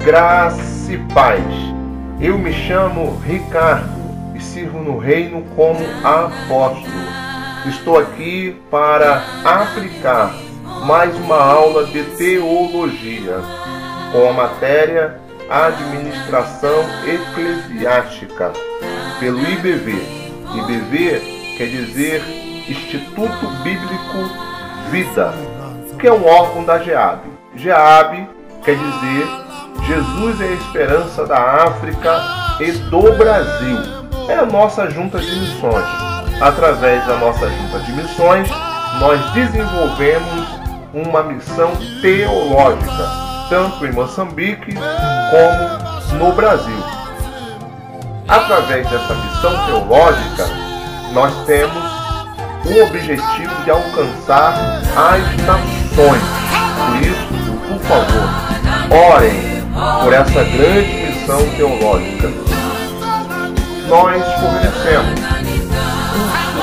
Graça e paz. Eu me chamo Ricardo e sirvo no reino como apóstolo. Estou aqui para aplicar mais uma aula de teologia com a matéria Administração Eclesiástica pelo IBV. IBV quer dizer Instituto Bíblico Vida, que é um órgão da GEAB. GEAB quer dizer Jesus é a esperança da África e do Brasil. É a nossa junta de missões. Através da nossa junta de missões, nós desenvolvemos uma missão teológica, tanto em Moçambique como no Brasil. Através dessa missão teológica, nós temos o objetivo de alcançar as nações. Por isso, por favor, orem por essa grande missão teológica. Nós fornecemos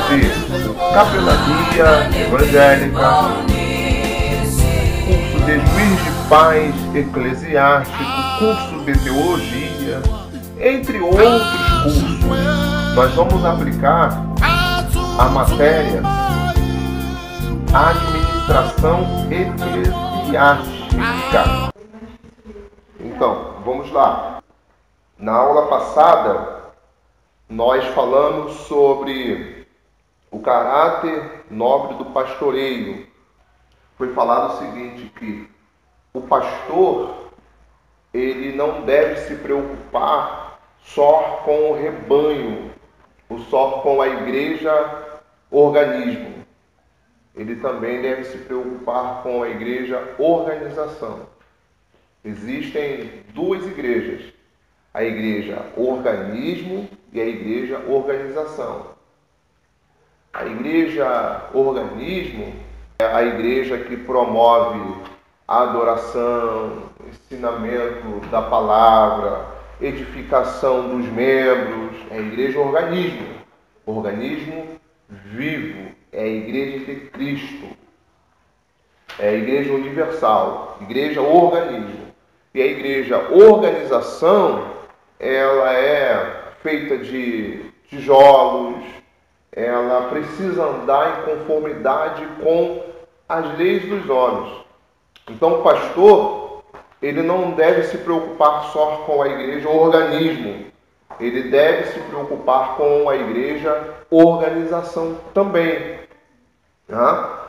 curso de capelania evangélica, curso de juiz de paz eclesiástico, curso de teologia, entre outros cursos. Nós vamos aplicar a matéria Administração Eclesiástica. Então, vamos lá. Na aula passada, nós falamos sobre o caráter nobre do pastoreio. Foi falado o seguinte, que o pastor, ele não deve se preocupar só com o rebanho, ou só com a igreja organismo. Ele também deve se preocupar com a igreja organização. Existem duas igrejas, a igreja organismo e a igreja organização. A igreja organismo é a igreja que promove a adoração, ensinamento da palavra, edificação dos membros. É a igreja organismo, organismo vivo, é a igreja de Cristo, é a igreja universal, igreja organismo. E a igreja organização, ela é feita de tijolos, ela precisa andar em conformidade com as leis dos homens. Então o pastor, ele não deve se preocupar só com a igreja organismo, ele deve se preocupar com a igreja organização também.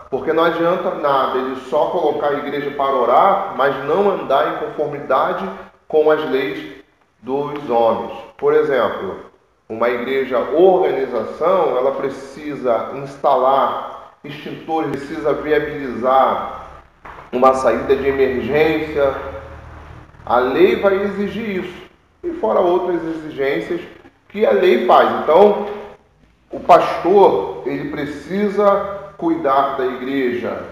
Porque não adianta nada ele só colocar a igreja para orar, mas não andar em conformidade com as leis dos homens. Por exemplo, uma igreja organização, ela precisa instalar extintores, precisa viabilizar uma saída de emergência. A lei vai exigir isso, e fora outras exigências que a lei faz. Então, o pastor, ele precisa cuidar da igreja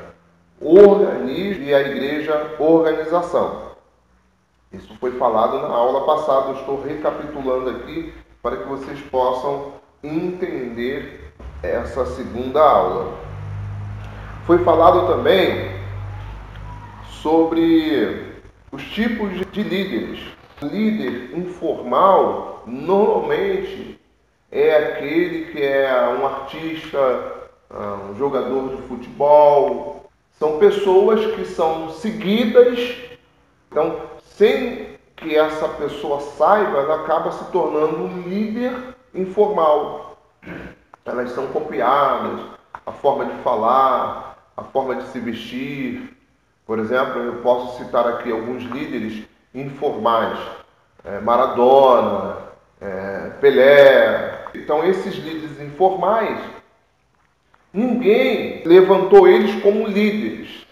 organismo e a igreja organização. Isso foi falado na aula passada, eu estou recapitulando aqui para que vocês possam entender essa segunda aula. Foi falado também sobre os tipos de líderes. O líder informal, normalmente, é aquele que é um artista, um jogador de futebol. São pessoas que são seguidas. Então, sem que essa pessoa saiba, ela acaba se tornando um líder informal. Elas são copiadas, a forma de falar, a forma de se vestir. Por exemplo, eu posso citar aqui alguns líderes informais. Maradona, Pelé. Então, esses líderes informais, ninguém levantou eles como líderes.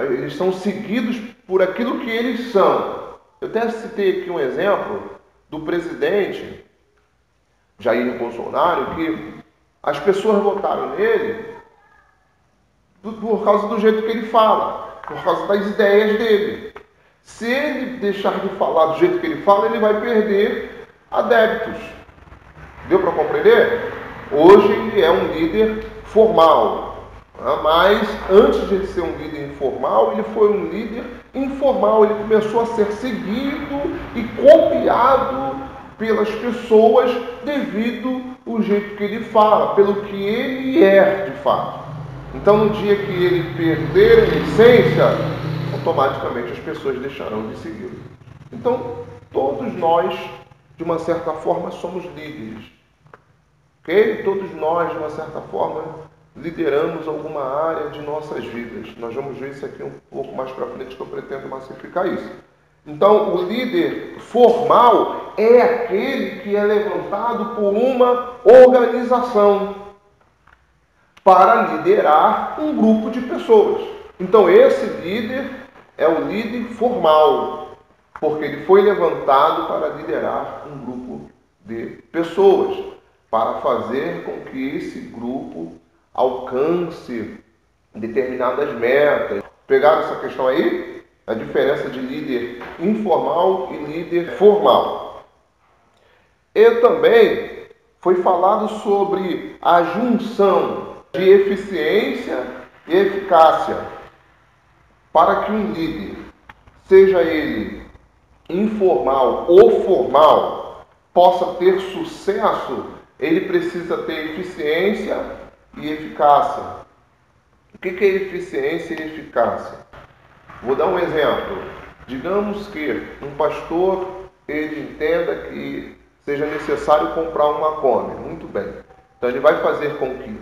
Eles são seguidos por aquilo que eles são. Eu até citei aqui um exemplo do presidente Jair Bolsonaro, que as pessoas votaram nele por causa do jeito que ele fala, por causa das ideias dele. Se ele deixar de falar do jeito que ele fala, ele vai perder adeptos. Deu para compreender? Hoje ele é um líder formal, Mas antes de ele ser um líder informal, ele foi um líder informal. Ele começou a ser seguido e copiado pelas pessoas devido ao jeito que ele fala, pelo que ele é de fato. Então, no dia que ele perder a essência, automaticamente as pessoas deixarão de segui-lo. Então, todos nós, de uma certa forma, somos líderes. Ok? Todos nós, de uma certa forma, lideramos alguma área de nossas vidas. Nós vamos ver isso aqui um pouco mais para frente, que eu pretendo massificar isso. Então, o líder formal é aquele que é levantado por uma organização para liderar um grupo de pessoas. Então, esse líder é o líder formal, porque ele foi levantado para liderar um grupo de pessoas, para fazer com que esse grupo alcance determinadas metas. Pegaram essa questão aí? A diferença de líder informal e líder formal. E também foi falado sobre a junção de eficiência e eficácia. Para que um líder, seja ele informal ou formal, possa ter sucesso, ele precisa ter eficiência e eficácia. O que é eficiência e eficácia? Vou dar um exemplo. Digamos que um pastor, ele entenda que seja necessário comprar uma Kombi. Muito bem. Então ele vai fazer com que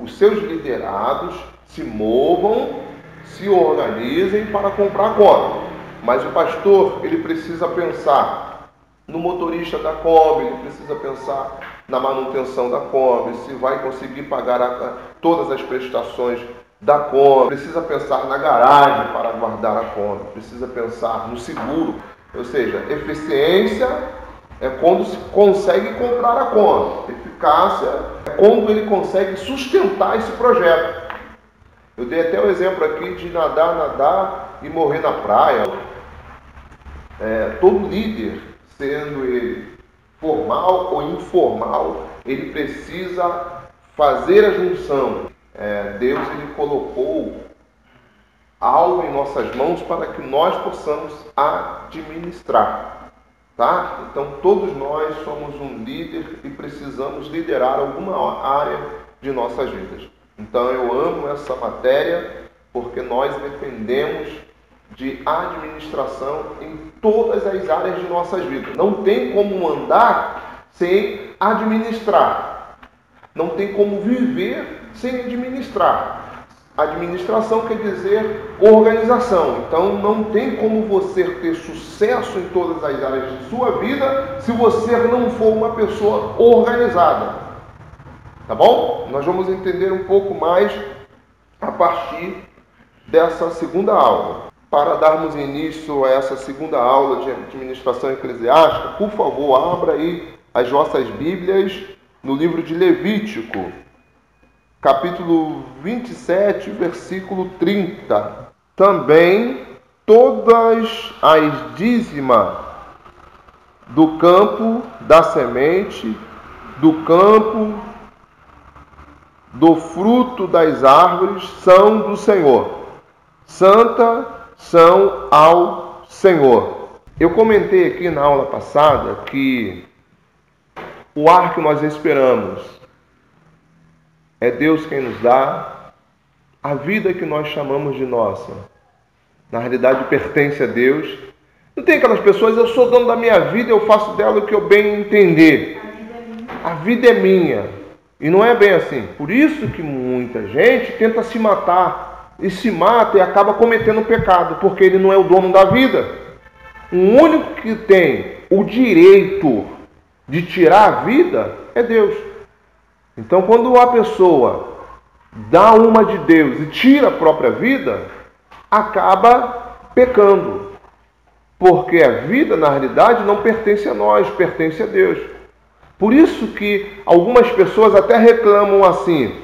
os seus liderados se movam, se organizem para comprar a Kombi. Mas o pastor, ele precisa pensar no motorista da Kombi, ele precisa pensar na manutenção da Kombi, se vai conseguir pagar todas as prestações da Kombi, precisa pensar na garagem para guardar a Kombi, precisa pensar no seguro. Ou seja, eficiência é quando se consegue comprar a Kombi, eficácia é quando ele consegue sustentar esse projeto. Eu dei até o exemplo aqui de nadar e morrer na praia. Todo líder, sendo ele formal ou informal, ele precisa fazer a junção. Deus ele colocou algo em nossas mãos para que nós possamos administrar, tá? Então todos nós somos um líder e precisamos liderar alguma área de nossas vidas. Então eu amo essa matéria porque nós dependemos de administração em todas as áreas de nossas vidas. Não tem como andar sem administrar. Não tem como viver sem administrar. Administração quer dizer organização. Então não tem como você ter sucesso em todas as áreas de sua vida se você não for uma pessoa organizada. Tá bom? Nós vamos entender um pouco mais a partir dessa segunda aula. Para darmos início a essa segunda aula de administração eclesiástica, por favor, abra aí as vossas Bíblias no livro de Levítico, capítulo 27, versículo 30. Também todas as dízimas do campo, da semente, do campo, do fruto das árvores são do Senhor. Santa são ao Senhor. Eu comentei aqui na aula passada que o ar que nós respiramos é Deus quem nos dá. A vida que nós chamamos de nossa, na realidade pertence a Deus. Não tem aquelas pessoas, eu sou dono da minha vida, eu faço dela o que eu bem entender. A vida é minha. E não é bem assim. Por isso que muita gente tenta se matar. E se mata e acaba cometendo pecado, porque ele não é o dono da vida. O único que tem o direito de tirar a vida é Deus. Então, quando a pessoa dá uma de Deus e tira a própria vida, acaba pecando. Porque a vida, na realidade, não pertence a nós, pertence a Deus. Por isso que algumas pessoas até reclamam assim: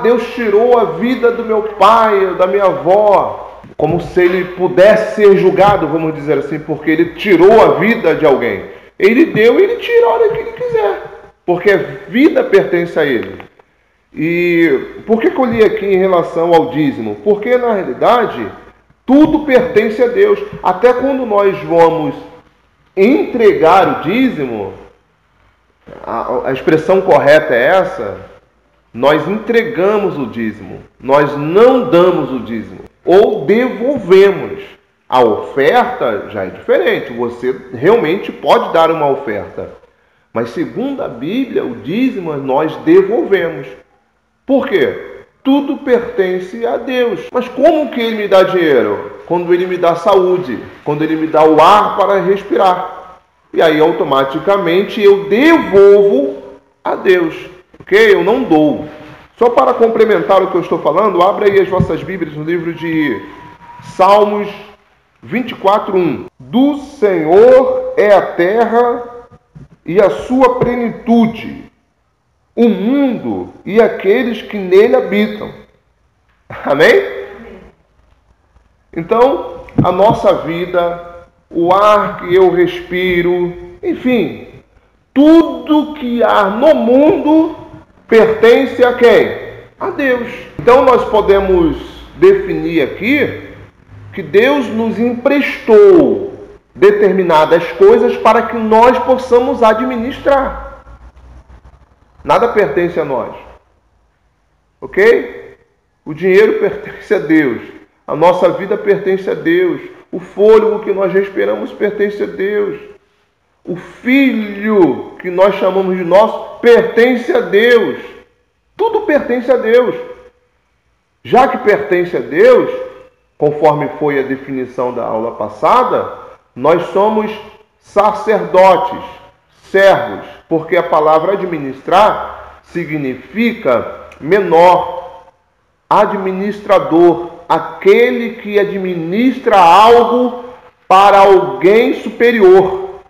Deus tirou a vida do meu pai, da minha avó, como se ele pudesse ser julgado, vamos dizer assim, porque ele tirou a vida de alguém. Ele deu e ele tira a hora que ele quiser, porque a vida pertence a ele. E por que eu li aqui em relação ao dízimo? Porque, na realidade, tudo pertence a Deus. Até quando nós vamos entregar o dízimo, a expressão correta é essa, nós entregamos o dízimo, nós não damos o dízimo, ou devolvemos. A oferta já é diferente, você realmente pode dar uma oferta, mas segundo a Bíblia, o dízimo nós devolvemos. Por quê? Tudo pertence a Deus. Mas como que Ele me dá dinheiro? Quando Ele me dá saúde, quando Ele me dá o ar para respirar. E aí automaticamente eu devolvo a Deus, ok? Eu não dou. Só para complementar o que eu estou falando, abra aí as vossas Bíblias no livro de Salmos 24:1. Do Senhor é a terra e a sua plenitude, o mundo e aqueles que nele habitam. Amém? Então, a nossa vida, o ar que eu respiro, enfim, tudo que há no mundo pertence a quem? A Deus. Então, nós podemos definir aqui que Deus nos emprestou determinadas coisas para que nós possamos administrar. Nada pertence a nós. Ok? O dinheiro pertence a Deus. A nossa vida pertence a Deus. O fôlego que nós respiramos pertence a Deus. O filho que nós chamamos de nosso pertence a Deus. Tudo pertence a Deus. Já que pertence a Deus, conforme foi a definição da aula passada, nós somos sacerdotes, servos, porque a palavra administrar significa menor, administrador, aquele que administra algo para alguém superior.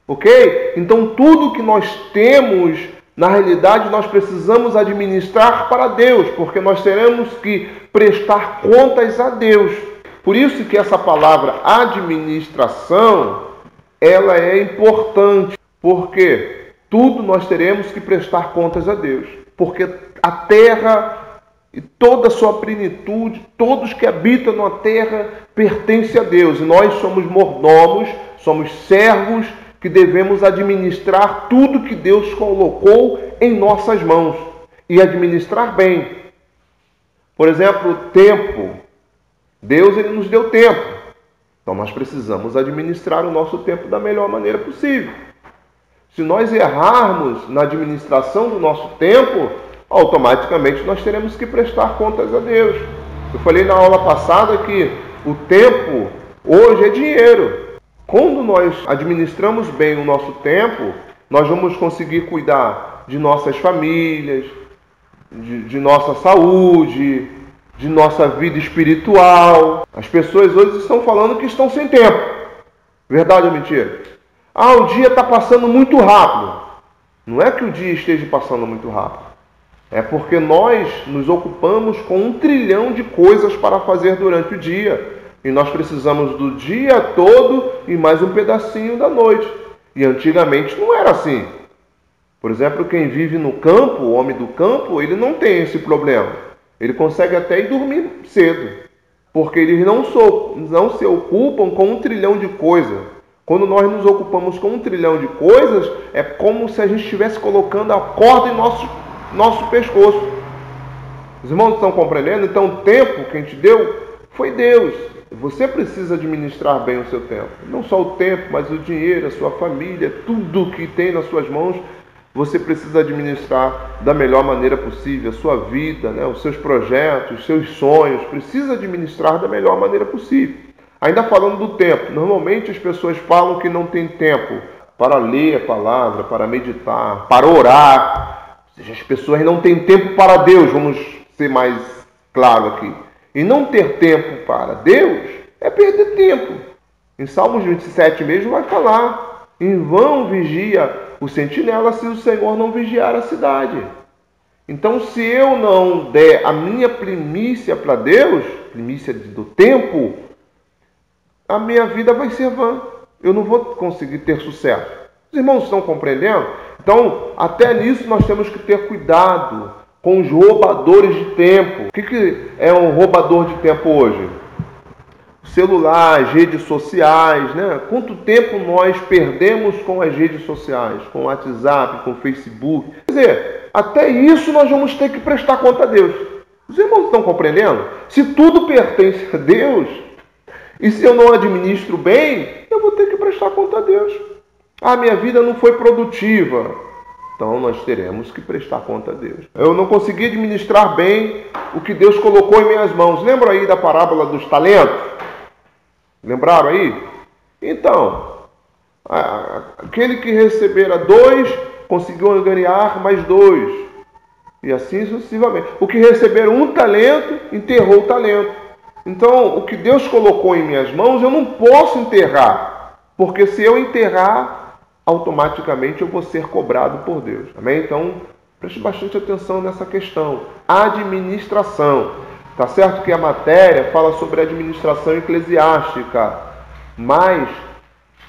Ok? Então tudo que nós temos, na realidade, nós precisamos administrar para Deus, porque nós teremos que prestar contas a Deus. Por isso que essa palavra administração, ela é importante, porque tudo nós teremos que prestar contas a Deus, porque a terra e toda a sua plenitude, todos que habitam na terra, pertence a Deus, e nós somos mordomos, somos servos que devemos administrar tudo que Deus colocou em nossas mãos e administrar bem. Por exemplo, o tempo. Deus, Ele nos deu tempo. Então nós precisamos administrar o nosso tempo da melhor maneira possível. Se nós errarmos na administração do nosso tempo, automaticamente nós teremos que prestar contas a Deus. Eu falei na aula passada que o tempo hoje é dinheiro. Quando nós administramos bem o nosso tempo, nós vamos conseguir cuidar de nossas famílias, de nossa saúde, de nossa vida espiritual. As pessoas hoje estão falando que estão sem tempo. Verdade ou mentira? Ah, o dia está passando muito rápido. Não é que o dia esteja passando muito rápido. É porque nós nos ocupamos com 1 trilhão de coisas para fazer durante o dia. E nós precisamos do dia todo e mais um pedacinho da noite. E antigamente não era assim. Por exemplo, quem vive no campo, o homem do campo, ele não tem esse problema. Ele consegue até ir dormir cedo. Porque eles não se ocupam com 1 trilhão de coisas. Quando nós nos ocupamos com 1 trilhão de coisas, é como se a gente estivesse colocando a corda em nosso pescoço. Os irmãos estão compreendendo? Então o tempo que a gente deu foi Deus. Você precisa administrar bem o seu tempo. Não só o tempo, mas o dinheiro, a sua família, tudo que tem nas suas mãos, você precisa administrar da melhor maneira possível. A sua vida, né, os seus projetos, os seus sonhos, precisa administrar da melhor maneira possível. Ainda falando do tempo, normalmente as pessoas falam que não tem tempo para ler a palavra, para meditar, para orar. Ou seja, as pessoas não têm tempo para Deus, vamos ser mais claro aqui. E não ter tempo para Deus é perder tempo. Em Salmos 27 mesmo vai falar: em vão vigia o sentinela se o Senhor não vigiar a cidade. Então, se eu não der a minha primícia para Deus, primícia do tempo, a minha vida vai ser vã. Eu não vou conseguir ter sucesso. Os irmãos estão compreendendo? Então, até nisso nós temos que ter cuidado com os roubadores de tempo. O que é um roubador de tempo hoje? Celular, redes sociais, né? Quanto tempo nós perdemos com as redes sociais, com o WhatsApp, com o Facebook? Quer dizer, até isso nós vamos ter que prestar conta a Deus. Os irmãos estão compreendendo? Se tudo pertence a Deus, e se eu não administro bem, eu vou ter que prestar conta a Deus. Ah, minha vida não foi produtiva. Então nós teremos que prestar conta a Deus. Eu não consegui administrar bem o que Deus colocou em minhas mãos. Lembra aí da parábola dos talentos? Lembraram aí? Então, aquele que recebera 2, conseguiu ganhar mais 2. E assim sucessivamente. O que receber 1 talento, enterrou o talento. Então, o que Deus colocou em minhas mãos, eu não posso enterrar. Porque se eu enterrar, automaticamente eu vou ser cobrado por Deus. Amém? Então, preste bastante atenção nessa questão. Administração. Tá certo que a matéria fala sobre administração eclesiástica, mas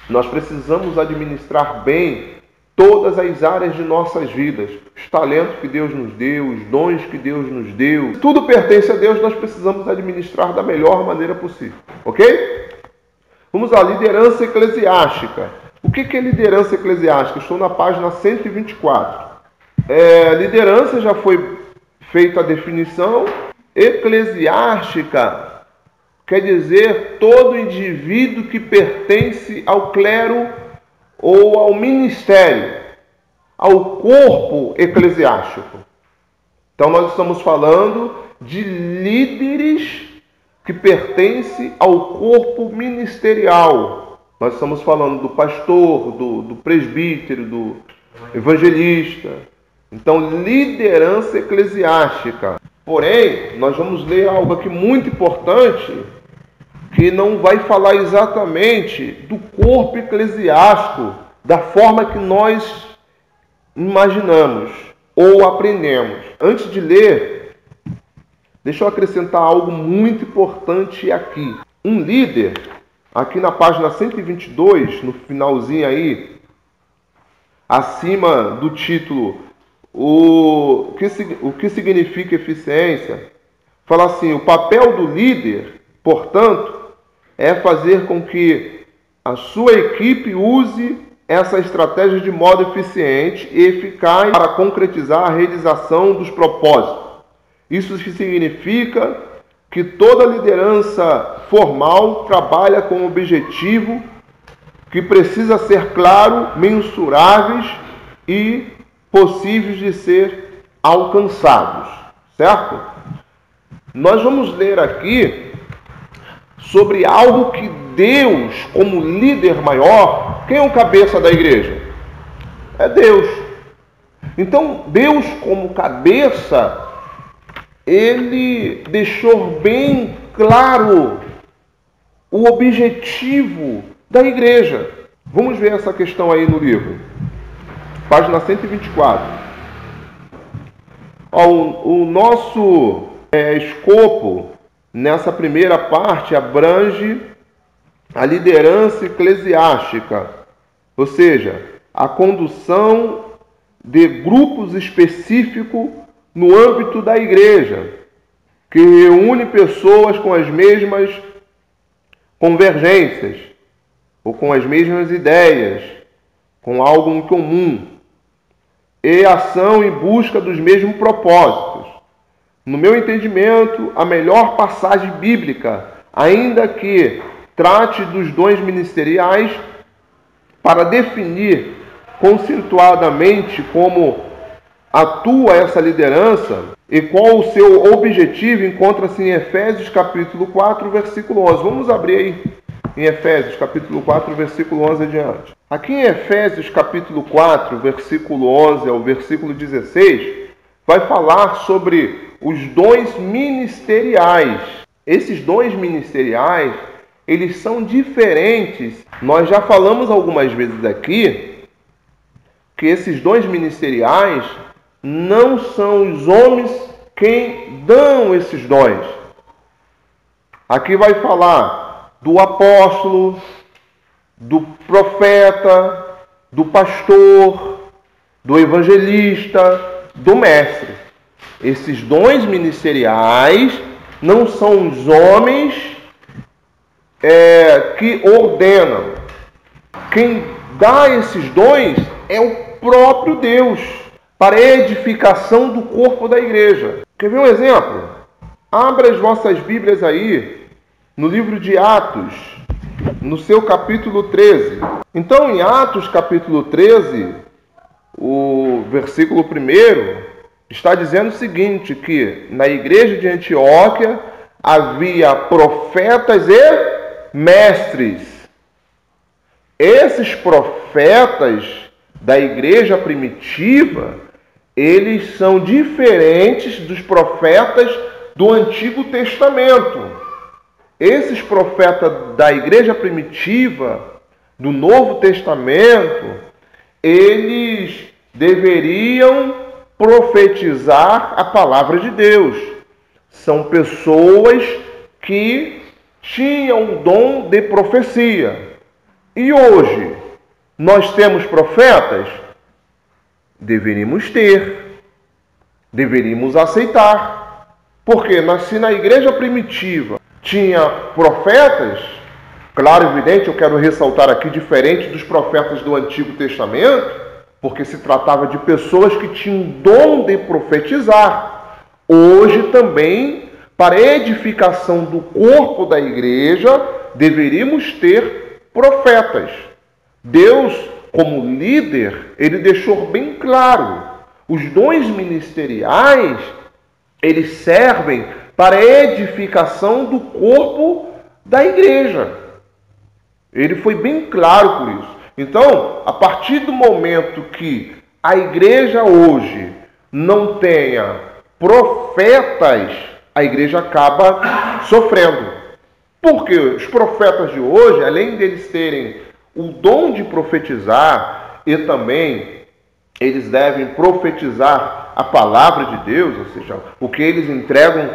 nós precisamos administrar bem todas as áreas de nossas vidas. Os talentos que Deus nos deu, os dons que Deus nos deu. Tudo pertence a Deus, nós precisamos administrar da melhor maneira possível. Ok? Vamos à liderança eclesiástica. O que é liderança eclesiástica? Estou na página 124. Liderança já foi feita a definição. Eclesiástica quer dizer todo indivíduo que pertence ao clero ou ao ministério, ao corpo eclesiástico. Então nós estamos falando de líderes que pertencem ao corpo ministerial. Nós estamos falando do pastor, do presbítero, do evangelista. Então, liderança eclesiástica. Porém, nós vamos ler algo aqui muito importante, que não vai falar exatamente do corpo eclesiástico, da forma que nós imaginamos ou aprendemos. Antes de ler, deixa eu acrescentar algo muito importante aqui. Um líder, aqui na página 122, no finalzinho aí, acima do título, o que significa eficiência, fala assim: o papel do líder, portanto, é fazer com que a sua equipe use essa estratégia de modo eficiente e eficaz para concretizar a realização dos propósitos. Isso significa que toda liderança formal trabalha com um objetivo que precisa ser claro, mensuráveis e possíveis de ser alcançados, certo? Nós vamos ler aqui sobre algo que Deus, como líder maior, quem é o cabeça da igreja? É Deus. Então, Deus, como cabeça, Ele deixou bem claro o objetivo da igreja. Vamos ver essa questão aí no livro. Página 124. O nosso escopo nessa primeira parte abrange a liderança eclesiástica, ou seja, a condução de grupos específicos no âmbito da igreja, que reúne pessoas com as mesmas convergências, ou com as mesmas ideias, com algo em comum, e ação em busca dos mesmos propósitos. No meu entendimento, a melhor passagem bíblica, ainda que trate dos dons ministeriais, para definir conceituadamente como atua essa liderança e qual o seu objetivo, encontra-se em Efésios capítulo 4, versículo 11. Vamos abrir aí em Efésios capítulo 4, versículo 11 adiante. Aqui em Efésios capítulo 4, versículo 11 ao versículo 16, vai falar sobre os dons ministeriais. Esses dons ministeriais, eles são diferentes. Nós já falamos algumas vezes aqui que esses dons ministeriais não são os homens quem dão esses dons. Aqui vai falar do apóstolo, do profeta, do pastor, do evangelista, do mestre. Esses dons ministeriais não são os homens que ordenam. Quem dá esses dons é o próprio Deus, para a edificação do corpo da igreja. Quer ver um exemplo? Abra as vossas Bíblias aí, no livro de Atos, no seu capítulo 13. Então, em Atos, capítulo 13, o versículo 1, está dizendo o seguinte, que na igreja de Antioquia havia profetas e mestres. Esses profetas da igreja primitiva, eles são diferentes dos profetas do Antigo Testamento. Esses profetas da igreja primitiva, do Novo Testamento, eles deveriam profetizar a palavra de Deus. São pessoas que tinham o dom de profecia. E hoje, nós temos profetas? Deveríamos ter. Deveríamos aceitar. Porque se na igreja primitiva tinha profetas, claro, evidente, eu quero ressaltar aqui, diferente dos profetas do Antigo Testamento, porque se tratava de pessoas que tinham dom de profetizar. Hoje também, para a edificação do corpo da igreja, deveríamos ter profetas. Deus, como líder, ele deixou bem claro, os dons ministeriais, eles servem para a edificação do corpo da igreja. Ele foi bem claro por isso. Então, a partir do momento que a igreja hoje não tenha profetas, a igreja acaba sofrendo. Porque os profetas de hoje, além deles terem o dom de profetizar, e também eles devem profetizar a palavra de Deus, ou seja, o que eles entregam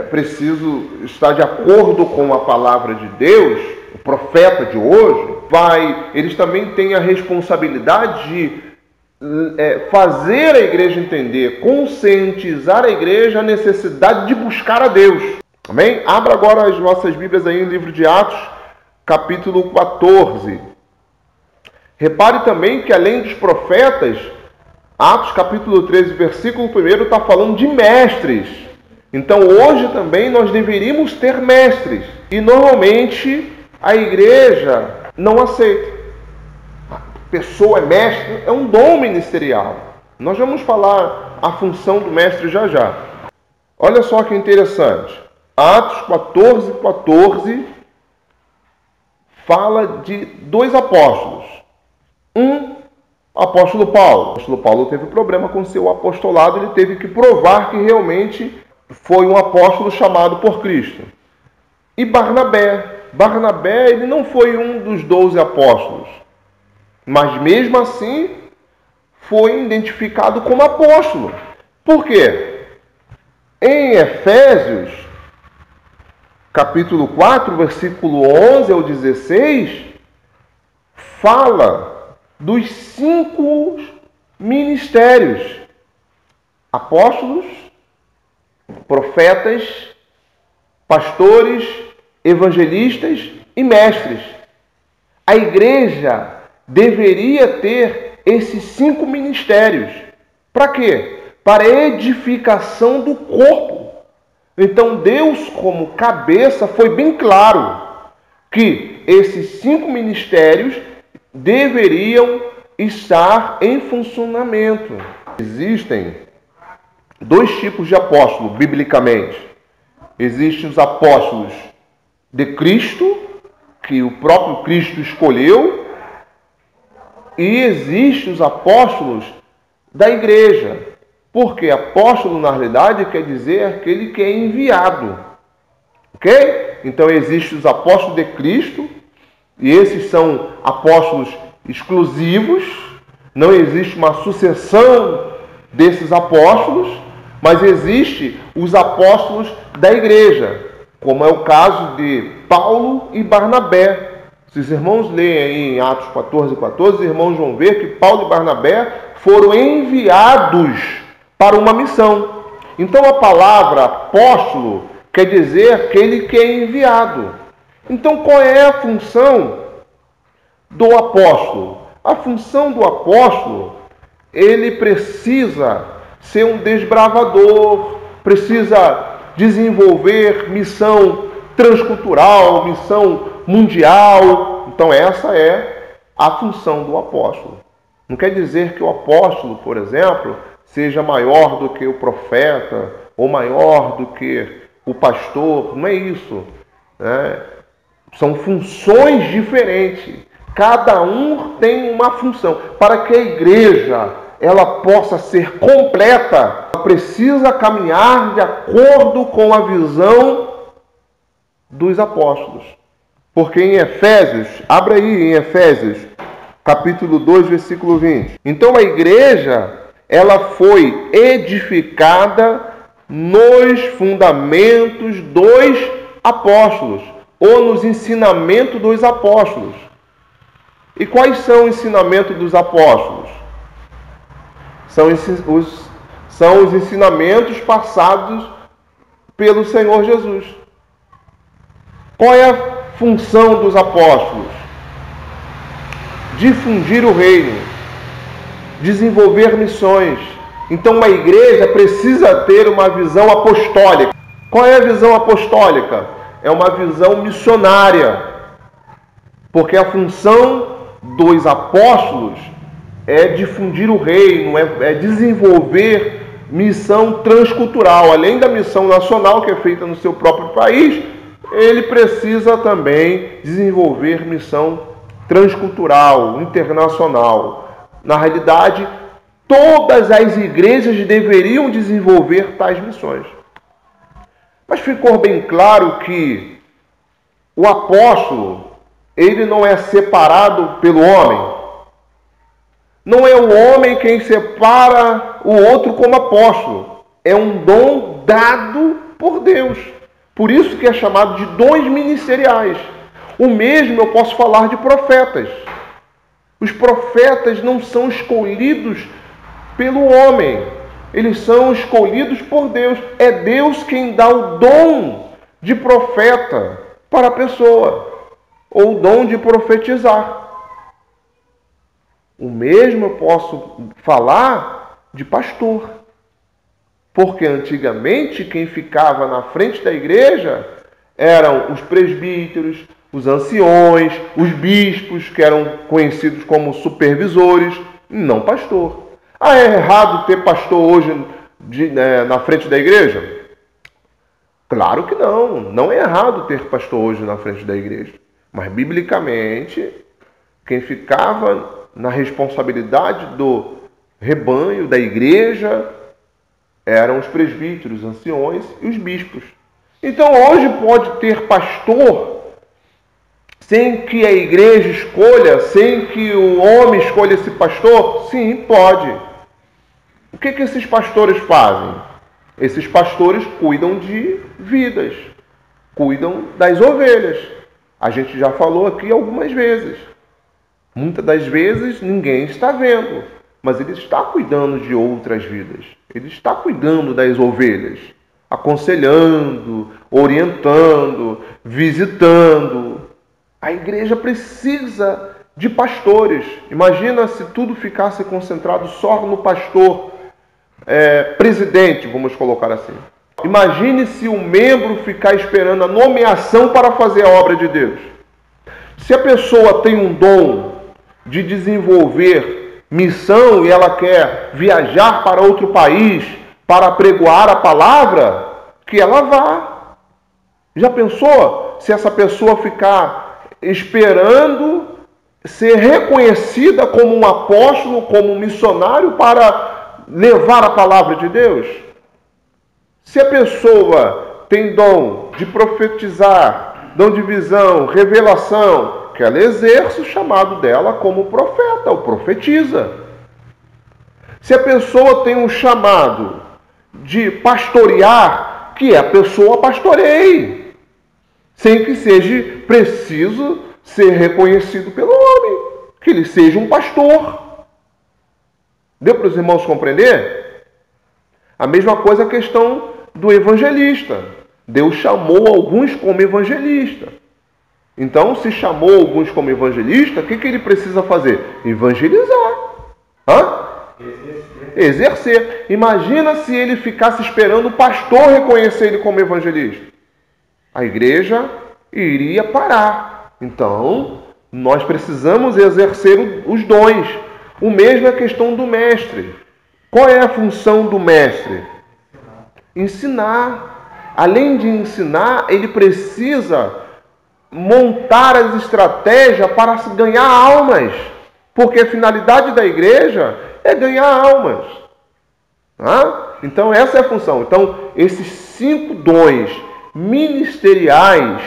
preciso estar de acordo com a palavra de Deus. O profeta de hoje eles também têm a responsabilidade de fazer a igreja entender, conscientizar a igreja a necessidade de buscar a Deus. Amém? Abra agora as vossas Bíblias aí no livro de Atos, capítulo 14. Repare também que além dos profetas, Atos capítulo 13, versículo 1, está falando de mestres. Então hoje também nós deveríamos ter mestres. E normalmente a igreja não aceita. A pessoa é mestre, é um dom ministerial. Nós vamos falar a função do mestre já já. Olha só que interessante. Atos 14, 14 fala de dois apóstolos. Apóstolo Paulo. O apóstolo Paulo teve problema com seu apostolado, ele teve que provar que realmente foi um apóstolo chamado por Cristo. E Barnabé. Barnabé, ele não foi um dos 12 apóstolos, mas mesmo assim foi identificado como apóstolo. Por quê? Em Efésios, capítulo 4, versículo 11 ao 16, fala dos 5 ministérios: apóstolos, profetas, pastores, evangelistas e mestres. A igreja deveria ter esses 5 ministérios. Para quê? Para a edificação do corpo. Então Deus, como cabeça, foi bem claro que esses 5 ministérios deveriam estar em funcionamento. Existem 2 tipos de apóstolos, biblicamente. Existem os apóstolos de Cristo, que o próprio Cristo escolheu, e existem os apóstolos da igreja. Porque apóstolo, na realidade, quer dizer aquele que é enviado. Ok? Então, existem os apóstolos de Cristo, e esses são apóstolos exclusivos. Não existe uma sucessão desses apóstolos, mas existe os apóstolos da igreja, como é o caso de Paulo e Barnabé. Se os irmãos leem aí em Atos 14, 14, os irmãos vão ver que Paulo e Barnabé foram enviados para uma missão. Então a palavra apóstolo quer dizer aquele que é enviado. Então qual é a função do apóstolo? A função do apóstolo, ele precisa ser um desbravador, precisa desenvolver missão transcultural, missão mundial. Então essa é a função do apóstolo. Não quer dizer que o apóstolo, por exemplo, seja maior do que o profeta ou maior do que o pastor. Não é isso, né? São funções diferentes. Cada um tem uma função. Para que a igreja ela possa ser completa, ela precisa caminhar de acordo com a visão dos apóstolos. Porque em Efésios, abra aí em Efésios, capítulo 2, versículo 20. Então a igreja, ela foi edificada nos fundamentos dos apóstolos, ou nos ensinamentos dos apóstolos. E quais são os ensinamentos dos apóstolos? São os ensinamentos passados pelo Senhor Jesus. Qual é a função dos apóstolos? Difundir o reino, desenvolver missões. Então uma igreja precisa ter uma visão apostólica. Qual é a visão apostólica? É uma visão missionária. Porque a função dos apóstolos é difundir o reino, é desenvolver missão transcultural. Além da missão nacional, que é feita no seu próprio país, ele precisa também desenvolver missão transcultural, internacional. Na realidade, todas as igrejas deveriam desenvolver tais missões. Mas ficou bem claro que o apóstolo, ele não é separado pelo homem. Não é o homem quem separa o outro como apóstolo. É um dom dado por Deus. Por isso que é chamado de dons ministeriais. O mesmo eu posso falar de profetas. Os profetas não são escolhidos pelo homem. Eles são escolhidos por Deus. É Deus quem dá o dom de profeta para a pessoa. Ou o dom de profetizar. O mesmo eu posso falar de pastor. Porque antigamente quem ficava na frente da igreja eram os presbíteros, os anciões, os bispos, que eram conhecidos como supervisores, não pastor. Ah, é errado ter pastor hoje na frente da igreja? Claro que não. Não é errado ter pastor hoje na frente da igreja. Mas, biblicamente, quem ficava na responsabilidade do rebanho, da igreja, eram os presbíteros, os anciões e os bispos. Então, hoje pode ter pastor sem que a igreja escolha, sem que o homem escolha esse pastor? Sim, pode. O que esses pastores fazem? Esses pastores cuidam de vidas, cuidam das ovelhas. A gente já falou aqui algumas vezes. Muitas das vezes ninguém está vendo, mas ele está cuidando de outras vidas. Ele está cuidando das ovelhas, aconselhando, orientando, visitando. A igreja precisa de pastores. Imagina se tudo ficasse concentrado só no pastor presidente, vamos colocar assim. Imagine se o membro ficar esperando a nomeação para fazer a obra de Deus. Se a pessoa tem um dom de desenvolver missão e ela quer viajar para outro país para apregoar a palavra, que ela vá. Já pensou se essa pessoa ficar esperando ser reconhecida como um apóstolo, como um missionário para levar a palavra de Deus? Se a pessoa tem dom de profetizar, dom de visão, revelação, que ela exerce o chamado dela como profeta, ou profetiza. Se a pessoa tem um chamado de pastorear, que a pessoa pastoreie, sem que seja preciso ser reconhecido pelo homem, que ele seja um pastor. Deu para os irmãos compreender? A mesma coisa a questão do evangelista. Deus chamou alguns como evangelista. Então, se chamou alguns como evangelista, o que ele precisa fazer? Evangelizar. Exercer. Imagina se ele ficasse esperando o pastor reconhecer ele como evangelista. A igreja iria parar. Então, nós precisamos exercer os dons. O mesmo é a questão do mestre. Qual é a função do mestre? Ensinar. Além de ensinar, ele precisa montar as estratégias para ganhar almas. Porque a finalidade da igreja é ganhar almas. Então, essa é a função. Então, esses 5 dons ministeriais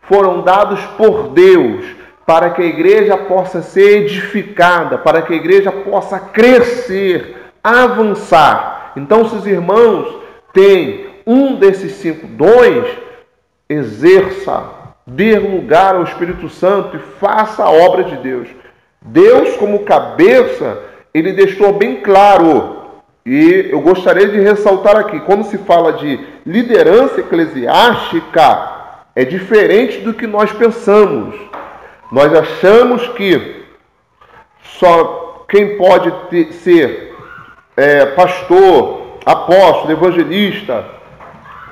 foram dados por Deus para que a igreja possa ser edificada, para que a igreja possa crescer, avançar. Então, se os irmãos têm um desses 5 dons, exerça, dê lugar ao Espírito Santo e faça a obra de Deus. Deus, como cabeça, ele deixou bem claro, e eu gostaria de ressaltar aqui, quando se fala de liderança eclesiástica, é diferente do que nós pensamos. Nós achamos que só quem pode ser pastor, apóstolo, evangelista,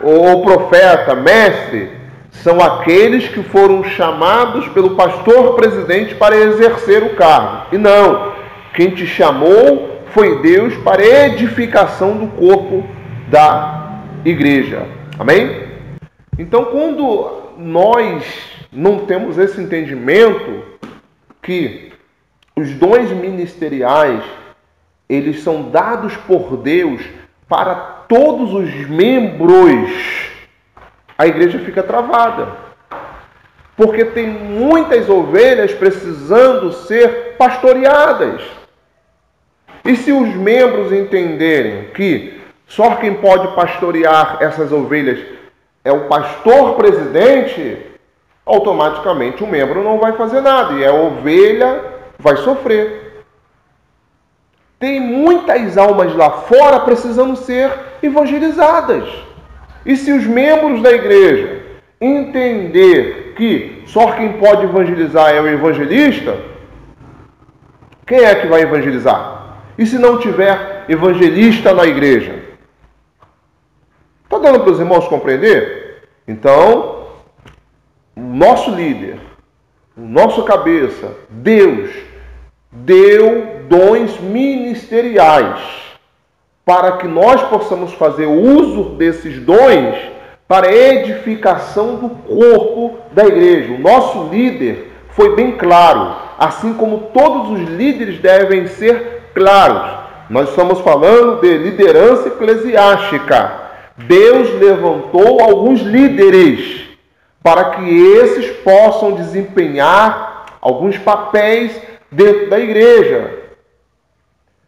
ou profeta, mestre, são aqueles que foram chamados pelo pastor presidente para exercer o cargo. E não, quem te chamou foi Deus para a edificação do corpo da igreja. Amém? Então, quando nós não temos esse entendimento que os dons ministeriais, eles são dados por Deus para todos os membros, a igreja fica travada. Porque tem muitas ovelhas precisando ser pastoreadas. E se os membros entenderem que só quem pode pastorear essas ovelhas é o pastor presidente, automaticamente o membro não vai fazer nada e a ovelha vai sofrer. Tem muitas almas lá fora precisando ser evangelizadas. E se os membros da igreja entender que só quem pode evangelizar é o evangelista, quem é que vai evangelizar? E se não tiver evangelista na igreja? Está dando para os irmãos compreender? Então, o nosso líder, o nosso cabeça, Deus, deu dons ministeriais para que nós possamos fazer uso desses dons para a edificação do corpo da igreja. O nosso líder foi bem claro, assim como todos os líderes devem ser claros. Nós estamos falando de liderança eclesiástica. Deus levantou alguns líderes para que esses possam desempenhar alguns papéis dentro da igreja.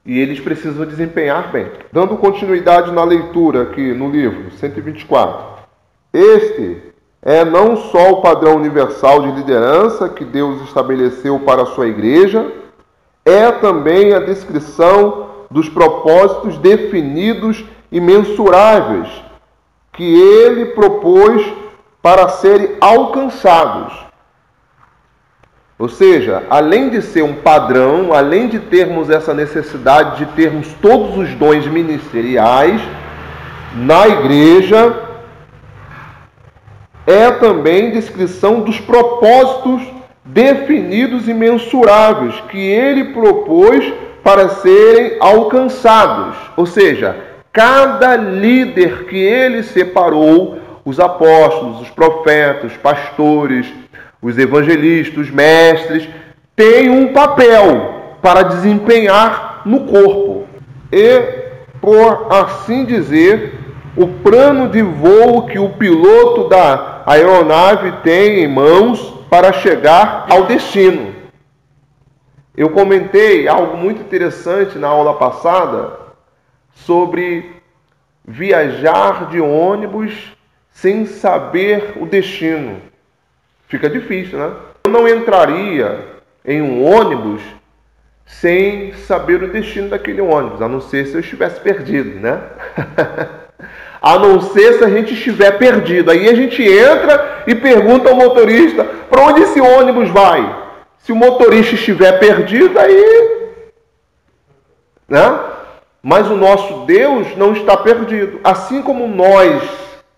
E eles precisam desempenhar bem. Dando continuidade na leitura aqui no livro 124. Este é não só o padrão universal de liderança que Deus estabeleceu para a sua igreja, é também a descrição dos propósitos definidos e mensuráveis que ele propôs para serem alcançados. Ou seja, além de ser um padrão, além de termos essa necessidade de termos todos os dons ministeriais na igreja, é também descrição dos propósitos definidos e mensuráveis que ele propôs para serem alcançados. Ou seja, cada líder que ele separou, os apóstolos, os profetas, os pastores, os evangelistas, os mestres, têm um papel para desempenhar no corpo. E, por assim dizer, o plano de voo que o piloto da aeronave tem em mãos para chegar ao destino. Eu comentei algo muito interessante na aula passada sobre viajar de ônibus sem saber o destino. Fica difícil, né? Eu não entraria em um ônibus sem saber o destino daquele ônibus, a não ser se eu estivesse perdido, né? A não ser se a gente estiver perdido. Aí a gente entra e pergunta ao motorista para onde esse ônibus vai. Se o motorista estiver perdido, aí... né? Mas o nosso Deus não está perdido. Assim como nós,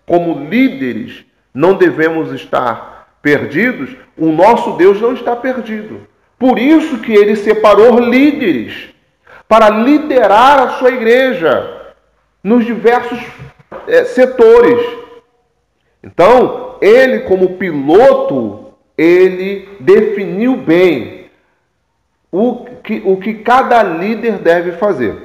como líderes, não devemos estar perdidos, o nosso Deus não está perdido. Por isso que ele separou líderes para liderar a sua igreja nos diversos setores. Então, ele como piloto, ele definiu bem o que cada líder deve fazer.